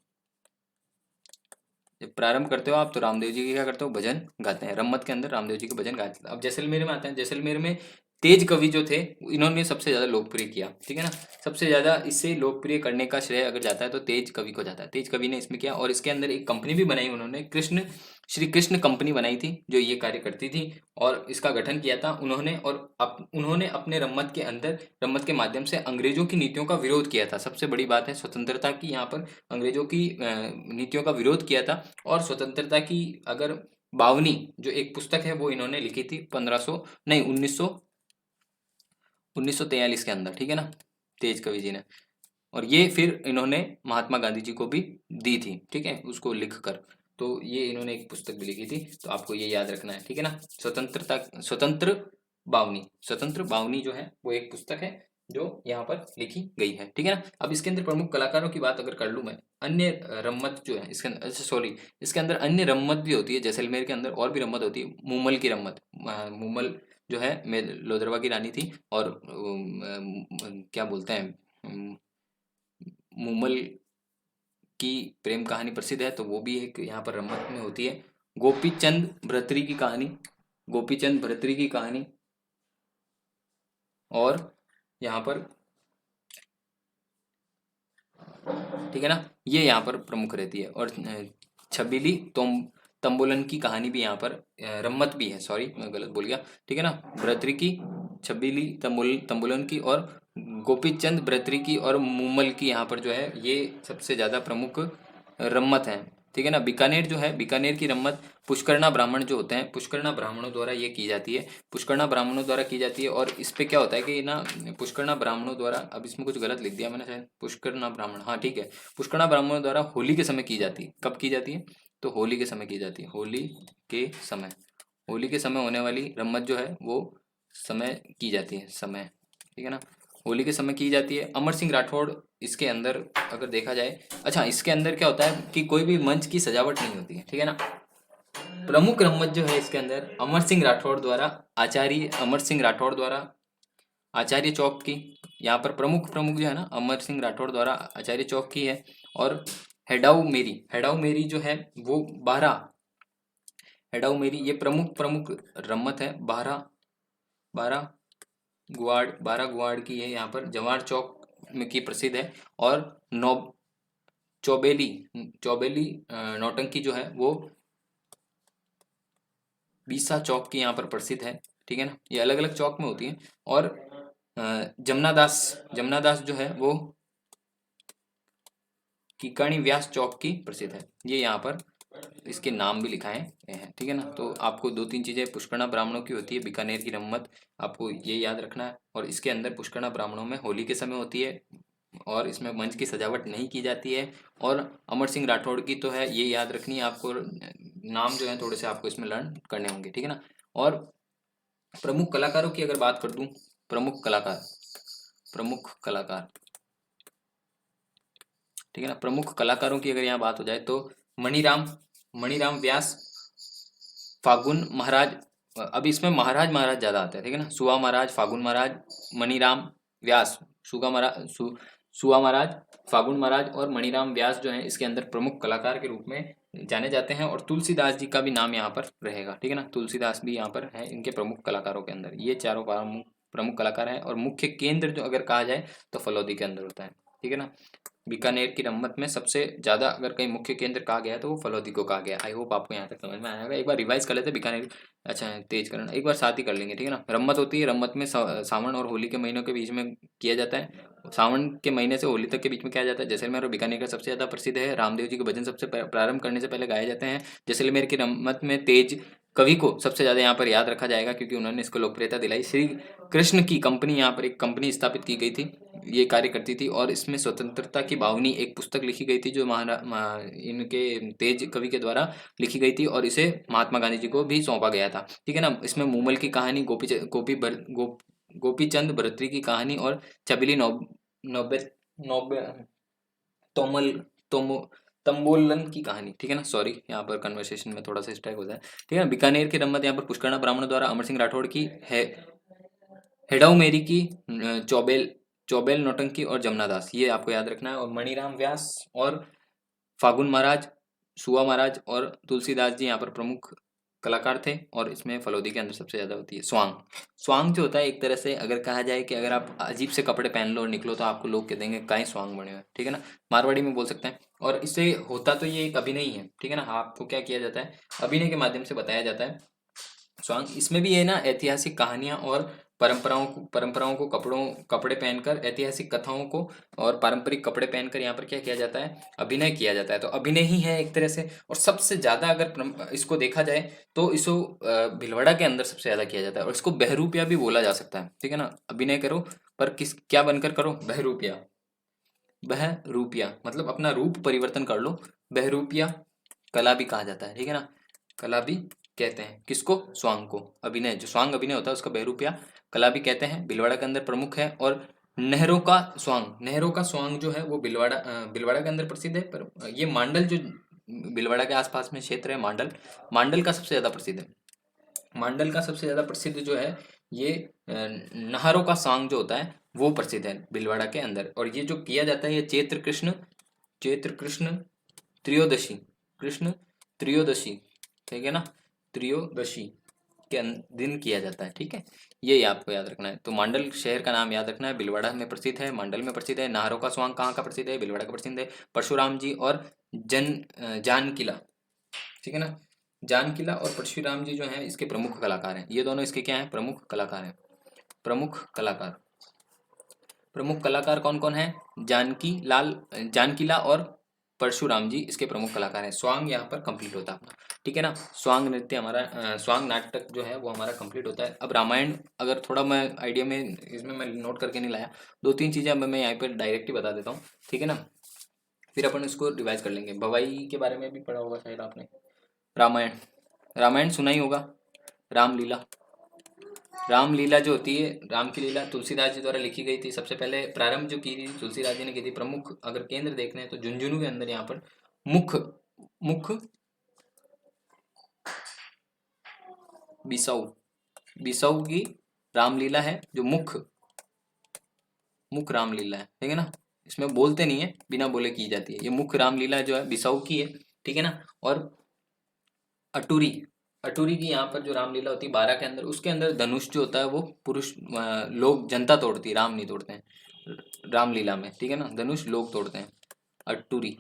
जब प्रारंभ करते हो आप तो रामदेव जी के क्या करते हो, भजन गाते हैं। रम्मत के अंदर रामदेव जी के भजन गाते हैं। अब जैसलमेर में आते हैं। जैसलमेर में तेज कवि जो थे इन्होंने सबसे ज्यादा लोकप्रिय किया। ठीक है ना, सबसे ज्यादा इसे लोकप्रिय करने का श्रेय अगर जाता है तो तेज कवि को जाता है। तेज कवि ने इसमें किया, और इसके अंदर एक कंपनी भी बनाई उन्होंने, श्री कृष्ण कंपनी बनाई थी जो ये कार्य करती थी, और इसका गठन किया था उन्होंने। और उन्होंने अपने रम्मत के माध्यम से अंग्रेजों की नीतियों का विरोध किया था। सबसे बड़ी बात है स्वतंत्रता की, यहाँ पर अंग्रेजों की नीतियों का विरोध किया था। और स्वतंत्रता की अगर बावनी जो एक पुस्तक है वो इन्होंने लिखी थी 1500 नहीं 1943 के अंदर। ठीक है ना, तेज कवि जी ने। और ये फिर इन्होंने महात्मा गांधी जी को भी दी थी। ठीक है, उसको लिख कर, तो ये इन्होंने एक पुस्तक भी लिखी थी, तो आपको ये याद रखना है। ठीक है ना, स्वतंत्र बावनी जो है वो एक पुस्तक है जो यहाँ पर लिखी गई है। ठीक है ना, अब इसके अंदर प्रमुख कलाकारों की बात अगर कर लूँ मैं, अन्य रम्मत जो है इसके अंदर, सॉरी, इसके अंदर अन्य रम्मत भी होती है। जैसलमेर के अंदर और भी रम्मत होती है। मूमल की रम्मत, मूमल जो है लोदरवा की रानी थी, और क्या बोलते हैं, मूमल की प्रेम कहानी प्रसिद्ध है, तो वो भी एक यहाँ पर रम्मत में होती है। गोपीचंद भर्तृ की कहानी, गोपीचंद भर्तृ की कहानी, और यहाँ पर, ठीक है ना, ये यहाँ पर प्रमुख रहती है। और छबीली तंबोलन की कहानी भी यहाँ पर रम्मत भी है। सॉरी, मैं गलत बोल गया। ठीक है ना, भर्तृ की, छबीली तंबोलन की, और गोपीचंद भर्तृ की और मूमल की यहाँ पर जो है ये सबसे ज्यादा प्रमुख रम्मत है। ठीक है ना, बीकानेर जो है, बीकानेर की रम्मत पुष्करणा ब्राह्मण जो होते हैं, पुष्करणा ब्राह्मणों द्वारा ये की जाती है। पुष्करणा ब्राह्मणों द्वारा की जाती है, और इस पे क्या होता है कि ना, पुष्करणा ब्राह्मणों द्वारा, अब इसमें कुछ गलत लिख दिया मैंने शायद, पुष्करणा ब्राह्मण, हाँ ठीक है, पुष्करणा ब्राह्मणों द्वारा होली के समय की जाती है। कब की जाती है, तो होली के समय की जाती है। होली के समय होने वाली रम्मत जो है वो समय की जाती है, समय। ठीक है ना, होली के समय की जाती है। अमर सिंह राठौड़ इसके अंदर अगर देखा जाए, अच्छा, इसके अंदर क्या होता है कि कोई भी मंच की सजावट नहीं होती है। ठीक है ना, प्रमुख रम्मत जो है इसके अंदर अमर सिंह राठौड़ द्वारा, आचार्य अमर सिंह राठौड़ द्वारा आचार्य चौक की, यहाँ पर प्रमुख प्रमुख जो है ना अमर सिंह राठौड़ द्वारा आचार्य चौक की है। और हेडाऊ मेरी जो है वो 12, हेडाऊ मेरी ये प्रमुख प्रमुख रम्मत है। 12 गुआड़, 12 गुआड़ की है यहाँ पर, जवार चौक में की प्रसिद्ध है। और नौ चौबेली चौबेली नौटंकी जो है वो बीसा चौक की यहाँ पर प्रसिद्ध है, ठीक है ना। ये अलग अलग चौक में होती है। और जमुनादास जमुनादास जो है वो कीकाणी व्यास चौक की प्रसिद्ध है। ये यहाँ पर इसके नाम भी लिखा है, ठीक है ना। तो आपको दो तीन चीजें पुष्करणा ब्राह्मणों की होती है, बीकानेर की रम्मत, आपको ये याद रखना है। और इसके अंदर पुष्करणा ब्राह्मणों में होली के समय होती है और इसमें मंच की सजावट नहीं की जाती है। और अमर सिंह राठौड़ की तो है, ये याद रखनी है आपको। नाम जो है थोड़े से आपको इसमें लर्न करने होंगे, ठीक है ना। और प्रमुख कलाकारों की अगर बात कर दूं, प्रमुख कलाकार, ठीक है ना। प्रमुख कलाकारों की अगर यहाँ बात हो जाए तो मणिराम मणिराम व्यास, फागुन महाराज, अब इसमें महाराज महाराज ज्यादा आता है, ठीक है ना। सुआ महाराज, फागुन महाराज, मणिराम व्यास, सुआ महाराज, फागुन महाराज और मणिराम व्यास जो है इसके अंदर प्रमुख कलाकार के रूप में जाने जाते हैं। और तुलसीदास जी का भी नाम यहाँ पर रहेगा, ठीक है ना। तुलसीदास भी यहाँ पर है इनके प्रमुख कलाकारों के अंदर। ये चारों प्रमुख कलाकार हैं। और मुख्य केंद्र जो अगर कहा जाए तो फलौदी के अंदर होता है, ठीक है ना। बीकानेर की रम्मत में सबसे ज्यादा अगर कहीं मुख्य केंद्र कहा गया है तो वो फलौदी को कहा गया। आई होप आपको यहाँ तक समझ में आया होगा। एक बार रिवाइज कर लेते हैं बीकानेर, अच्छा है तेज करना, एक बार साथ ही कर लेंगे, ठीक है ना। रम्मत होती है, रम्मत में सावन और होली के महीनों के बीच में किया जाता है। सावन के महीने से होली तक के बीच में किया जाता है। जैसलमेर और बीकानेर का सबसे ज्यादा प्रसिद्ध है। रामदेव जी के भजन सबसे प्रारंभ करने से पहले गाए जाते हैं। जैसलमेर की रम्मत में तेज कवि को सबसे ज्यादा यहाँ पर याद रखा जाएगा क्योंकि उन्होंने इसको लोकप्रियता दिलाई। श्री कृष्ण की कंपनी, यहाँ पर एक कंपनी स्थापित की गई थी, ये कार्य करती थी। और इसमें स्वतंत्रता की भावनी एक पुस्तक लिखी गई थी जो इनके तेज कवि के द्वारा लिखी गई थी और इसे महात्मा गांधी जी को भी सौंपा गया था, ठीक है ना। इसमें मूमल की कहानी, गोपीचंद बरतरी की कहानी और चबीली नौबे नौबे तोमल तोमो तम्बोलन की कहानी, ठीक है ना। सॉरी, यहाँ पर कन्वर्सेशन में थोड़ा सा स्ट्राइक होता है, ठीक है ना। बीकानेर की रम्मत यहाँ पर पुष्करणा ब्राह्मणों द्वारा अमर सिंह राठौड़ की है, हेडाऊ मेरी की, चौबेल चौबेल नौटंकी और जमुनादास, ये आपको याद रखना है। और मणिराम व्यास और फागुन महाराज, सुआ महाराज और तुलसीदास जी यहाँ पर प्रमुख कलाकार थे। और इसमें फलौदी के अंदर सबसे ज्यादा होती है स्वांग। स्वांग जो होता है एक तरह से अगर कहा जाए कि अगर आप अजीब से कपड़े पहन लो और निकलो तो आपको लोग कह देंगे काहे स्वांग बने हुए, ठीक है ना। मारवाड़ी में बोल सकते हैं। और इससे होता तो ये एक अभिनय ही है, ठीक है ना। आपको क्या किया जाता है, अभिनय के माध्यम से बताया जाता है स्वांग। इसमें भी है ना, ऐतिहासिक कहानियां और परंपराओं को कपड़े पहनकर, ऐतिहासिक कथाओं को और पारंपरिक कपड़े पहनकर यहाँ पर क्या किया जाता है, अभिनय किया जाता है। तो अभिनय ही है एक तरह से। और सबसे ज्यादा अगर इसको देखा जाए तो इसको भिलवाड़ा के अंदर सबसे ज्यादा किया जाता है। और इसको बहरूपिया भी बोला जा सकता है, ठीक है ना। अभिनय करो पर क्या बनकर करो, बहरूपिया। बहरूपिया मतलब अपना रूप परिवर्तन कर लो, बहरूपिया कला भी कहा जाता है, ठीक है ना। कला भी कहते हैं किसको, स्वांग को। अभिनय, जो स्वांग अभिनय होता है उसका बहरूपिया कला भी कहते हैं। भिलवाड़ा के अंदर प्रमुख है। और नहरों का स्वांग जो है वो भिलवाड़ा के अंदर प्रसिद्ध है। पर ये मांडल जो भिलवाड़ा के आसपास में क्षेत्र है, मांडल का सबसे ज्यादा प्रसिद्ध है। मांडल का सबसे ज्यादा प्रसिद्ध जो है ये नाहरों का सांग जो होता है वो प्रसिद्ध है भिलवाड़ा के अंदर। और ये जो किया जाता है ये चैत्र कृष्ण त्रयोदशी, कृष्ण त्रयोदशी, ठीक है ना, त्रयोदशी के दिन किया जाता है, ठीक है। ये आपको याद रखना है। तो मांडल शहर का नाम याद रखना है, भिलवाड़ा में प्रसिद्ध है, मांडल में प्रसिद्ध है। नाहरों का स्वांग कहाँ का प्रसिद्ध है, भिलवाड़ा का प्रसिद्ध है। परशुराम जी और जान किला, ठीक है ना। जान किला और परशुराम जी जो है इसके प्रमुख कलाकार हैं। ये दोनों इसके क्या हैं, प्रमुख कलाकार हैं। प्रमुख कलाकार कौन कौन है, जानकीला और परशुराम जी इसके प्रमुख कलाकार हैं। स्वांग यहाँ पर कंप्लीट होता है अपना, ठीक है ना। स्वांग नृत्य हमारा, स्वांग नाटक जो है वो हमारा कंप्लीट होता है। अब रामायण अगर थोड़ा मैं आइडिया में इसमें मैं नोट करके नहीं लाया, दो तीन चीजें अब मैं यहाँ पर डायरेक्ट ही बता देता हूँ, ठीक है ना। फिर अपन इसको रिवाइज कर लेंगे। भवाई के बारे में भी पढ़ा होगा शायद आपने। रामायण, रामायण सुना ही होगा। रामलीला, रामलीला जो होती है, राम की लीला तुलसीदास जी द्वारा लिखी गई थी। सबसे पहले प्रारंभ जो की थी तुलसीदास जी ने की थी। प्रमुख अगर केंद्र देखने हैं तो झुंझुनू के अंदर यहाँ पर मुख मुख बिसाऊ बिसाऊ की रामलीला है जो मुख रामलीला है, ठीक है ना। इसमें बोलते नहीं है, बिना बोले की जाती है। ये मुख रामलीला जो है बिसाऊ की है, ठीक है ना। और अटूरी अटूरी की यहाँ पर जो रामलीला होती है 12 के अंदर, उसके अंदर धनुष जो होता है वो पुरुष लोग, जनता तोड़ती है, राम नहीं तोड़ते हैं रामलीला में, ठीक है ना, धनुष लोग तोड़ते हैं। अटूरी,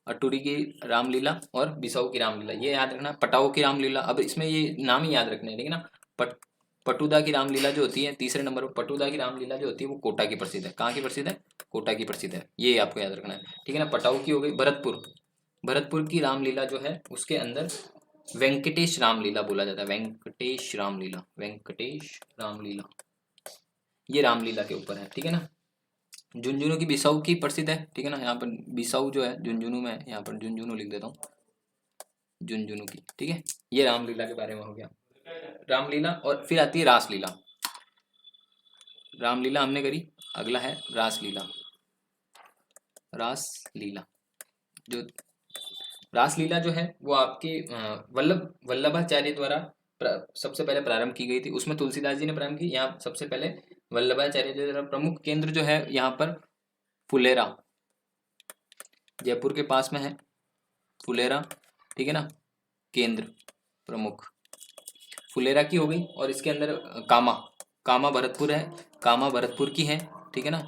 अटूरी की रामलीला और बिसाऊ की रामलीला ये याद रखना। पटाऊ की रामलीला, अब इसमें ये नाम ही याद रखने हैं, ठीक है ना। पटुदा की रामलीला जो होती है तीसरे नंबर पर, पटुदा की रामलीला जो होती है वो कोटा की प्रसिद्ध है। कहाँ की प्रसिद्ध है? कोटा की प्रसिद्ध है, ये आपको याद रखना है, ठीक है ना। पटाऊ की हो गई। भरतपुर, भरतपुर की रामलीला जो है उसके अंदर वेंकटेश रामलीला बोला जाता है, वेंकटेश रामलीला, वेंकटेश रामलीला, ये रामलीला के ऊपर है, ठीक है ना। झुंझुनू की बिसाऊ की प्रसिद्ध है, ठीक है ना। यहाँ पर बिसाऊ जो है झुंझुनू में है, यहाँ पर झुंझुनू लिख देता हूँ, झुंझुनू की, ठीक है। ये रामलीला के बारे में हो गया, रामलीला। और फिर आती है रासलीला। रामलीला हमने करी, अगला है रासलीला। रासलीला, जो रासलीला जो है वो आपके वल्लभाचार्य द्वारा सबसे पहले प्रारंभ की गई थी। उसमें तुलसीदास जी ने प्रारंभ की, यहाँ सबसे पहले वल्लभाचार्य जी द्वारा। प्रमुख केंद्र जो है यहाँ पर फुलेरा, जयपुर के पास में है फुलेरा, ठीक है ना, केंद्र प्रमुख फुलेरा की हो गई। और इसके अंदर कामा, कामा भरतपुर है, कामा भरतपुर की है, ठीक है ना।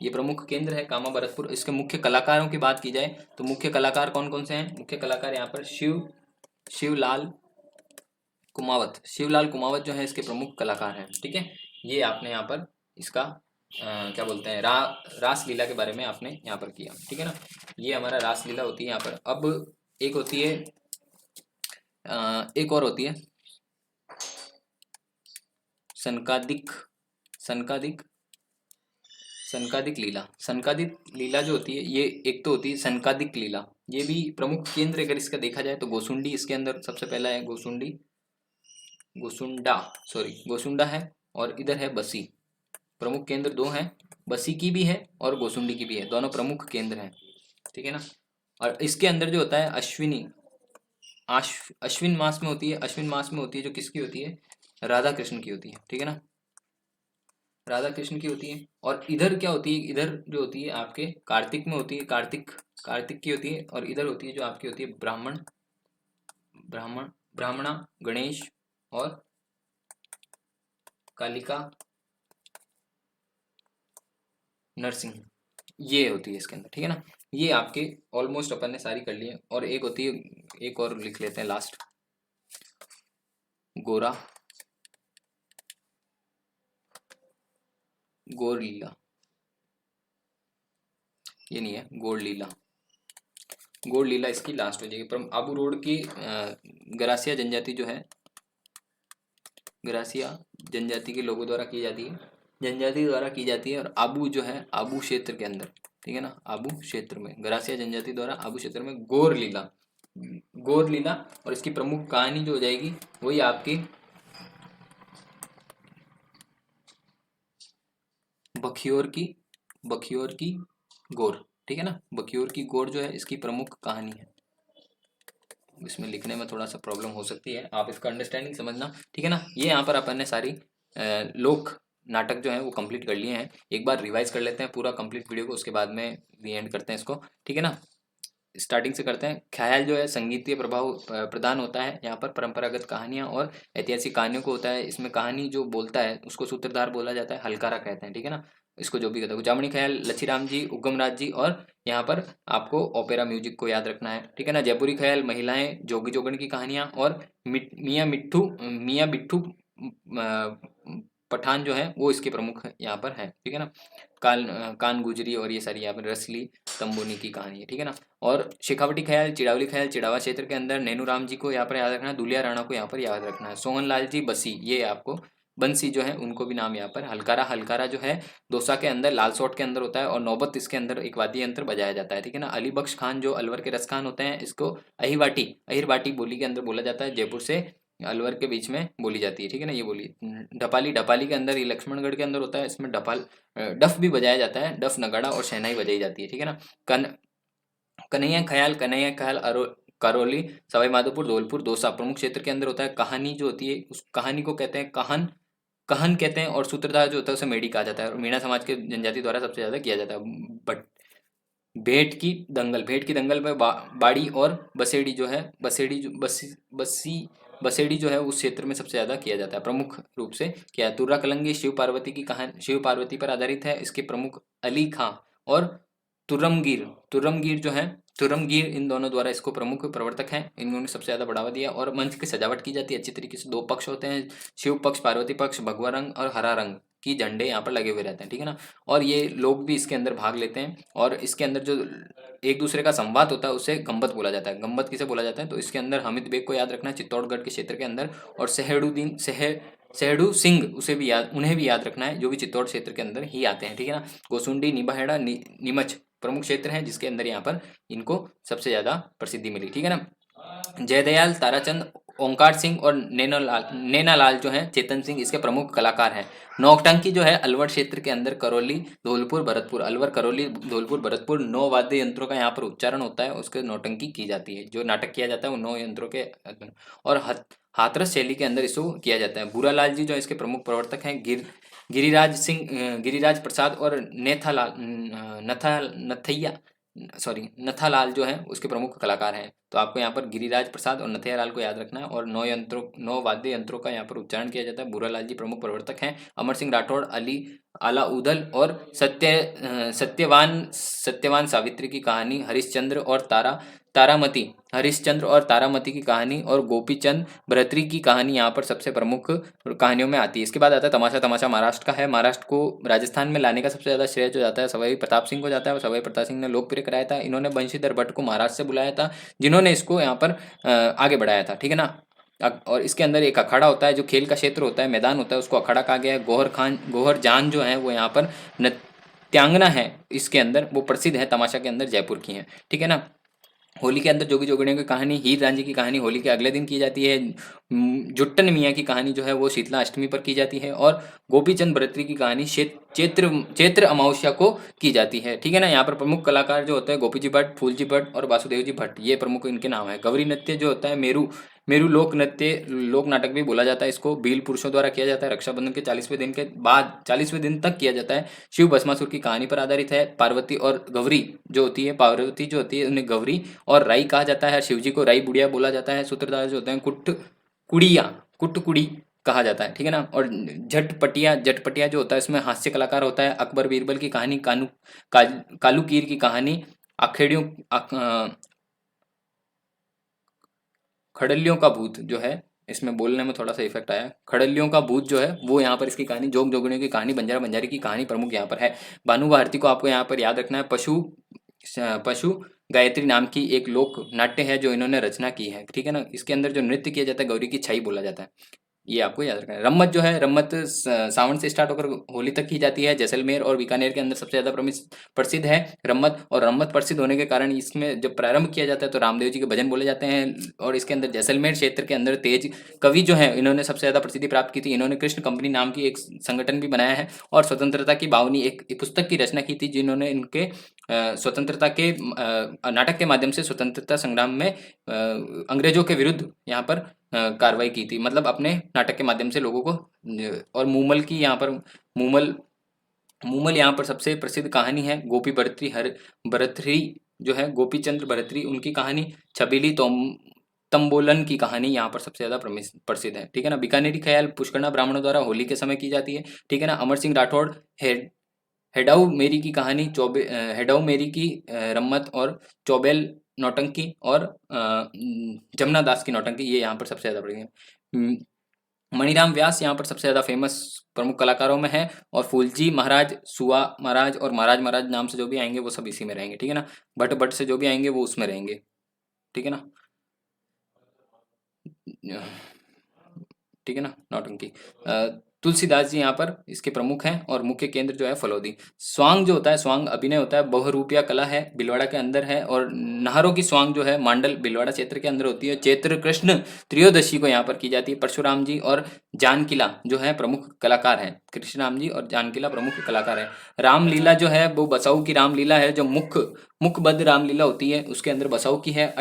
ये प्रमुख केंद्र है कामा भरतपुर। इसके मुख्य कलाकारों की बात की जाए तो मुख्य कलाकार कौन कौन से हैं? मुख्य कलाकार यहाँ पर शिवलाल कुमावत, शिवलाल कुमावत जो है इसके प्रमुख कलाकार हैं, ठीक है। ये आपने यहाँ पर इसका क्या बोलते हैं, रासलीला के बारे में आपने यहाँ पर किया, ठीक है ना। ये हमारा रासलीला होती है यहाँ पर। अब एक होती है एक और होती है सनकादिक, सनकादिक, सनकादिक लीला। सनकादिक लीला जो होती है ये एक तो होती है सनकादिक लीला, ये भी प्रमुख केंद्र अगर इसका देखा जाए तो गोसुंडी इसके अंदर सबसे पहला है, गोसुंडी, गोसुंडा है। और इधर है बसी, प्रमुख केंद्र दो हैं, बसी की भी है और गोसुंडी की भी है, दोनों प्रमुख केंद्र हैं, ठीक है ना। और इसके अंदर जो होता है अश्विनी, अश्विन मास में होती है, अश्विन मास में होती है जो किसकी होती है? राधा कृष्ण की होती है, ठीक है ना, राधा कृष्ण की होती है। और इधर क्या होती है? इधर जो होती है आपके कार्तिक में होती है, कार्तिक, कार्तिक की होती है। और इधर होती है जो आपकी होती है ब्राह्मण, ब्राह्मण, ब्राह्मणा, गणेश और कालिका नरसिंह, ये होती है इसके अंदर, ठीक है ना। ये आपके ऑलमोस्ट अपन ने सारी कर ली है। और एक होती है, एक और लिख लेते हैं लास्ट, गोरा, गौर लीला, ये नहीं है, गौर लीला, गौर लीला इसकी लास्ट हो जाएगी। पर आबू रोड की गरासिया जनजाति जो है, गरासिया जनजाति के लोगों द्वारा की जाती है, जनजाति द्वारा की जाती है। और आबू जो है, आबू क्षेत्र के अंदर, ठीक है ना, आबू क्षेत्र में गरासिया जनजाति द्वारा आबू क्षेत्र में गौर लीला, गौर लीला। और इसकी प्रमुख कहानी जो हो जाएगी वही आपकी बखियोर की, बखियोर की गौर, ठीक है ना। बखियोर की गौर जो है इसकी प्रमुख कहानी है। इसमें लिखने में थोड़ा सा प्रॉब्लम हो सकती है, आप इसका अंडरस्टैंडिंग समझना, ठीक है ना। ये यहाँ पर अपन ने सारी लोक नाटक जो है वो कंप्लीट कर लिए हैं। एक बार रिवाइज कर लेते हैं पूरा कंप्लीट वीडियो को, उसके बाद में री एंड करते हैं इसको, ठीक है ना। स्टार्टिंग से करते हैं। ख्याल जो है संगीतीय प्रभाव प्रदान होता है यहाँ पर, परंपरागत कहानियाँ और ऐतिहासिक कहानियों को होता है। इसमें कहानी जो बोलता है उसको सूत्रधार बोला जाता है, हलकारा कहते हैं, ठीक है ना। इसको जो भी कहते हैं, जामनी ख्याल लच्छीराम जी, उगम राज जी। और यहाँ पर आपको ओपेरा म्यूजिक को याद रखना है, ठीक है ना। जयपुरी ख्याल महिलाएं, जोगी जोगन की कहानियाँ। और मियाँ बिट्ठू पठान जो है वो इसके प्रमुख यहाँ पर है, ठीक है ना। कान गुजरी और ये सारी यहाँ पर रसली तंबोनी की कहानी है, ठीक है ना। और शेखावटी ख्याल, चिड़ावली ख्याल चिड़ावा क्षेत्र के अंदर, नैनू राम जी को यहाँ पर याद रखना है, दुलिया राणा को यहाँ पर याद रखना है, सोहन लाल जी बसी, ये आपको बंसी जो है उनको भी नाम यहाँ पर। हलकारा, हलकारा जो है दौसा के अंदर लालसोट के अंदर होता है। और नौबत इसके अंदर एक वाद्य यंत्र बजाया जाता है, ठीक है ना। अली बख्श खान जो अलवर के रस खान होते हैं, इसको अहिरवाटी, अहिरवाटी बोली के अंदर बोला जाता है, जयपुर से अलवर के बीच में बोली जाती है, ठीक है ना। ये बोली ढपाली, ढपाली के अंदर, ये लक्ष्मणगढ़ के अंदर होता है, इसमें डफ भी बजाया जाता है, डफ नगाड़ा और शहनाई बजाई जाती है, ठीक है ना। कन्हैया ख्याल, कन्हैया ख्याल करौली, सवाई माधोपुर, धौलपुर, दौसा प्रमुख क्षेत्र के अंदर होता है। कहानी जो होती है उस कहानी को कहते हैं कहन, कहन कहते हैं। और सूत्रधार जो होता है उसे मेडी कहा जाता है। और मीणा समाज के जनजाति द्वारा सबसे ज्यादा किया जाता है। बट भेंट की दंगल में बाड़ी और बसेड़ी जो है, बसेड़ी जो है उस क्षेत्र में सबसे ज्यादा किया जाता है, प्रमुख रूप से किया। तुर्रा कलंगी शिव पार्वती की कहानी, शिव पार्वती पर आधारित है। इसके प्रमुख अली खां और तुर्रमगीर तुर्रमगीर जो है, तुर्रमगीर, इन दोनों द्वारा इसको प्रमुख प्रवर्तक हैं, इन्होंने सबसे ज्यादा बढ़ावा दिया। और मंच की सजावट की जाती है अच्छी तरीके से। दो पक्ष होते हैं, शिव पक्ष, पार्वती पक्ष, भगवा रंग और हरा रंग की झंडे यहाँ पर लगे हुए रहते हैं, ठीक है ना। और ये लोग भी इसके अंदर भाग लेते हैं, और इसके अंदर जो एक दूसरे का संवाद होता है उसे गम्बत बोला जाता है। गम्बत किसे बोला जाता है, तो इसके अंदर हमिद बेग को याद रखना है, चित्तौड़गढ़ के क्षेत्र के अंदर, और सहड़ू सिंह उन्हें भी याद रखना है, जो भी चित्तौड़ क्षेत्र के अंदर ही आते हैं, ठीक है ना। गोसुंडी, निबाहेड़ा, नीमच प्रमुख क्षेत्र हैं, जिसके अंदर यहाँ पर इनको सबसे ज्यादा प्रसिद्धि मिली, ठीक है ना। जयदयाल, ताराचंद, ओंकार सिंह और नैनालाल जो हैं, चेतन सिंह, इसके प्रमुख कलाकार हैं। नौटंकी जो है अलवर क्षेत्र के अंदर करौली, धौलपुर, भरतपुर, अलवर, करौली, धौलपुर, भरतपुर 9 वाद्य यंत्रों का यहाँ पर उच्चारण होता है, उसके नौटंकी की जाती है। जो नाटक किया जाता है वो 9 यंत्रों के और हाथरस शैली के अंदर इसको किया जाता है। भूरालाल जी जो इसके प्रमुख प्रवर्तक हैं, गिरिराज प्रसाद और नथालाल जो है उसके प्रमुख कलाकार हैं। तो आपको यहाँ पर गिरिराज प्रसाद और नथैया लाल को याद रखना है, और 9 वाद्य यंत्रों का यहाँ पर उच्चारण किया जाता है। भूरालाल जी प्रमुख प्रवर्तक हैं। अमर सिंह राठौड़, आलाउदल और सत्यवान सावित्री की कहानी, हरिश्चंद्र और तारामती की कहानी, और गोपीचंद भरतरी की कहानी यहाँ पर सबसे प्रमुख कहानियों में आती है। इसके बाद आता है तमाशा। तमाशा महाराष्ट्र का है। महाराष्ट्र को राजस्थान में लाने का सबसे ज्यादा श्रेय जो जाता है सवाई प्रताप सिंह को जाता है, और सवाई प्रताप सिंह ने लोकप्रिय कराया था। इन्होंने बंशीधर भट्ट को महाराष्ट्र से बुलाया था, जिन्होंने इसको यहाँ पर आगे बढ़ाया था, ठीक है ना। और इसके अंदर एक अखाड़ा होता है, जो खेल का क्षेत्र होता है, मैदान होता है, उसको अखाड़ा कहा गया है। गोहर जान जो है वो यहाँ पर नृत्यांगना है, इसके अंदर वो प्रसिद्ध है, तमाशा के अंदर जयपुर की है, ठीक है ना। होली के अंदर जोगी जोगिनियों की कहानी, हीर रांझी की कहानी होली के अगले दिन की जाती है। जुट्टन मियाँ की कहानी जो है वो शीतला अष्टमी पर की जाती है, और गोपीचंद भरतरी की कहानी चैत्र अमावस्या को की जाती है, ठीक है ना। यहाँ पर प्रमुख कलाकार जो होते हैं गोपी जी भट्ट, फूल जी भट्ट और वासुदेव जी भट्ट, ये प्रमुख इनके नाम है। गौरी नृत्य जो होता है मेरू मेरू लोक नृत्य, लोक नाटक भी बोला जाता है इसको, भील पुरुषों द्वारा किया जाता है। रक्षाबंधन के 40वें दिन के बाद 40वें दिन तक किया जाता है। शिव भस्मासुर की कहानी पर आधारित है। पार्वती और गौरी जो होती है, पार्वती जो होती है उन्हें गौरी और राई कहा जाता है। शिव जी को राई बुढ़िया बोला जाता है। सूत्रधार जो होते हैं कुट्टकुड़ी कहा जाता है, ठीक है ना। और झटपटिया जो होता है इसमें हास्य कलाकार होता है। अकबर बीरबल की कहानी, कालू कीर की कहानी, अखेड़ियों खड़लियों का भूत जो है, इसमें बोलने में थोड़ा सा इफेक्ट आया। खड़लियों का भूत जो है वो यहाँ पर इसकी कहानी, जोग जोगणियों की कहानी, बंजारा बंजारी की कहानी प्रमुख यहाँ पर है। भानु भारती को आपको यहाँ पर याद रखना है। पशु गायत्री नाम की एक लोक नाट्य है जो इन्होंने रचना की है, ठीक है ना। इसके अंदर जो नृत्य किया जाता है गौरी की छाई बोला जाता है, ये आपको याद रखना है। रम्मत जो है, रम्मत सावन से स्टार्ट होकर होली तक की जाती है। जैसलमेर और बीकानेर के अंदर सबसे ज्यादा प्रसिद्ध है रम्मत। और रम्मत प्रसिद्ध होने के कारण इसमें जब प्रारंभ किया जाता है तो रामदेव जी के भजन बोले जाते हैं। और इसके अंदर जैसलमेर क्षेत्र के अंदर तेज कवि जो है, इन्होंने सबसे ज्यादा प्रसिद्धि प्राप्त की थी। इन्होंने कृष्ण कंपनी नाम की एक संगठन भी बनाया है, और स्वतंत्रता की बावनी एक पुस्तक की रचना की थी, जिन्होंने इनके स्वतंत्रता के नाटक के माध्यम से स्वतंत्रता संग्राम में अंग्रेजों के विरुद्ध यहाँ पर कार्रवाई की थी, मतलब अपने नाटक के माध्यम से लोगों को। और मूमल की यहाँ पर मूमल यहाँ पर सबसे प्रसिद्ध कहानी है। गोपी भरतरी जो है, गोपी चंद्र भरतरी, उनकी कहानी। छबीली तंबोलन की कहानी यहाँ पर सबसे ज्यादा प्रसिद्ध है, ठीक है ना। बीकानेरी ख्याल पुष्करना ब्राह्मणों द्वारा होली के समय की जाती है, ठीक है ना। अमर सिंह राठौड़ हेडाऊ मेरी की कहानी, हेडाऊ मेरी की रम्मत, और चौबेल नौटंकी, और जमुना दास की नौटंकी, ये यहाँ पर सबसे ज्यादा बढ़ी है। मणिराम व्यास यहाँ पर सबसे ज्यादा फेमस प्रमुख कलाकारों में है। और फूलजी महाराज, सुआ महाराज और महाराज नाम से जो भी आएंगे वो सब इसी में रहेंगे, ठीक है ना। भट्ट से जो भी आएंगे वो उसमें रहेंगे, ठीक है ना, ठीक है ना। नौटंकी तुलसीदास जी यहाँ पर इसके प्रमुख हैं, और मुख्य केंद्र जो है फलौदी। स्वांग जो होता है, स्वांग अभिनय होता है, बहुरूपिया कला है, भीलवाड़ा के अंदर है। और नाहरों की स्वांग जो है मांडल भीलवाड़ा क्षेत्र के अंदर होती है। चैत्र कृष्ण त्रयोदशी को यहाँ पर की जाती है। परशुराम जी और जानकिला जो है प्रमुख कलाकार हैं। कृष्णराम जी और जानकिला प्रमुख कलाकार है। रामलीला जो है वो बसाऊ की रामलीला है, जो मुख बद्ध रामलीला होती है उसके अंदर बसाऊ की है।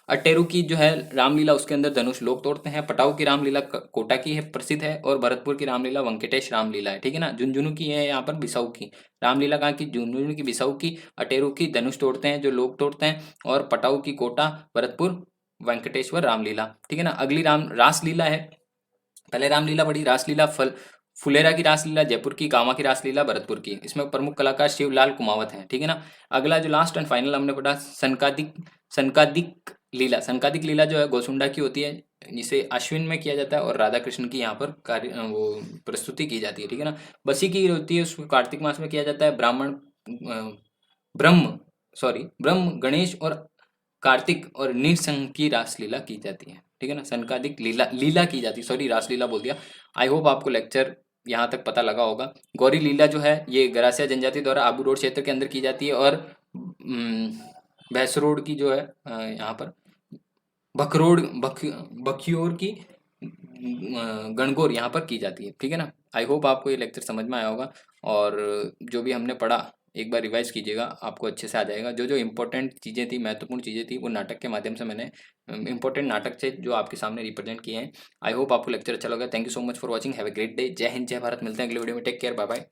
अटेरू की जो है रामलीला, उसके अंदर धनुष लोग तोड़ते हैं। पटाऊ की रामलीला कोटा की है, प्रसिद्ध है। और भरतपुर की रामलीला वेंकटेश रामलीला है, ठीक है ना। झुंझुनू की है यहाँ पर बिसाऊ की रामलीला, कहाँ की, झुंझुनू की बिसाऊ की। अटेरू की धनुष तोड़ते हैं जो लोग तोड़ते हैं। और पटाऊ की कोटा, भरतपुर वेंकटेश्वर रामलीला, ठीक है ना। अगली रासलीला है। पहले रामलीला पढ़ी, रासलीला फुलेरा की रासलीला जयपुर की, कामा की रासलीला भरतपुर की। इसमें प्रमुख कलाकार शिवलाल कुमावत हैं, ठीक है ना। अगला जो लास्ट एंड फाइनल हमने पढ़ा सनकादिक लीला। सनकादिक लीला जो है गोसुंडा की होती है, जिसे अश्विन में किया जाता है। और राधा कृष्ण की यहाँ पर कार्य वो प्रस्तुति की जाती है, ठीक है ना। बसी की होती है, उसको कार्तिक मास में किया जाता है। ब्रह्म ब्रह्म, गणेश और कार्तिक और नृसिंह की रासलीला की जाती है, ठीक है ना। सनकादिक लीला लीला की जाती है, सॉरी रासलीला बोल दिया। आई होप आपको लेक्चर यहाँ तक पता लगा होगा। गौरी लीला जो है ये गरासिया जनजाति द्वारा आबू रोड क्षेत्र के अंदर की जाती है। और भैंसरोड की जो है यहाँ पर बखरोड बखियोर की गणगौर यहाँ पर की जाती है, ठीक है ना। आई होप आपको ये लेक्चर समझ में आया होगा। और जो भी हमने पढ़ा एक बार रिवाइज कीजिएगा, आपको अच्छे से आ जाएगा। जो जो इंपॉर्टेंट चीज़ें थी, महत्वपूर्ण चीज़ें थी, वो नाटक के माध्यम से मैंने इंपॉर्टेंट नाटक से जो आपके सामने रिप्रेजेंट किए हैं। आई होप आपको लेक्चर अच्छा लगा। Thank you so much for watching. Have a great day. जय हिंद, जय भारत। मिलते हैं अगले वीडियो में। Take care, bye bye.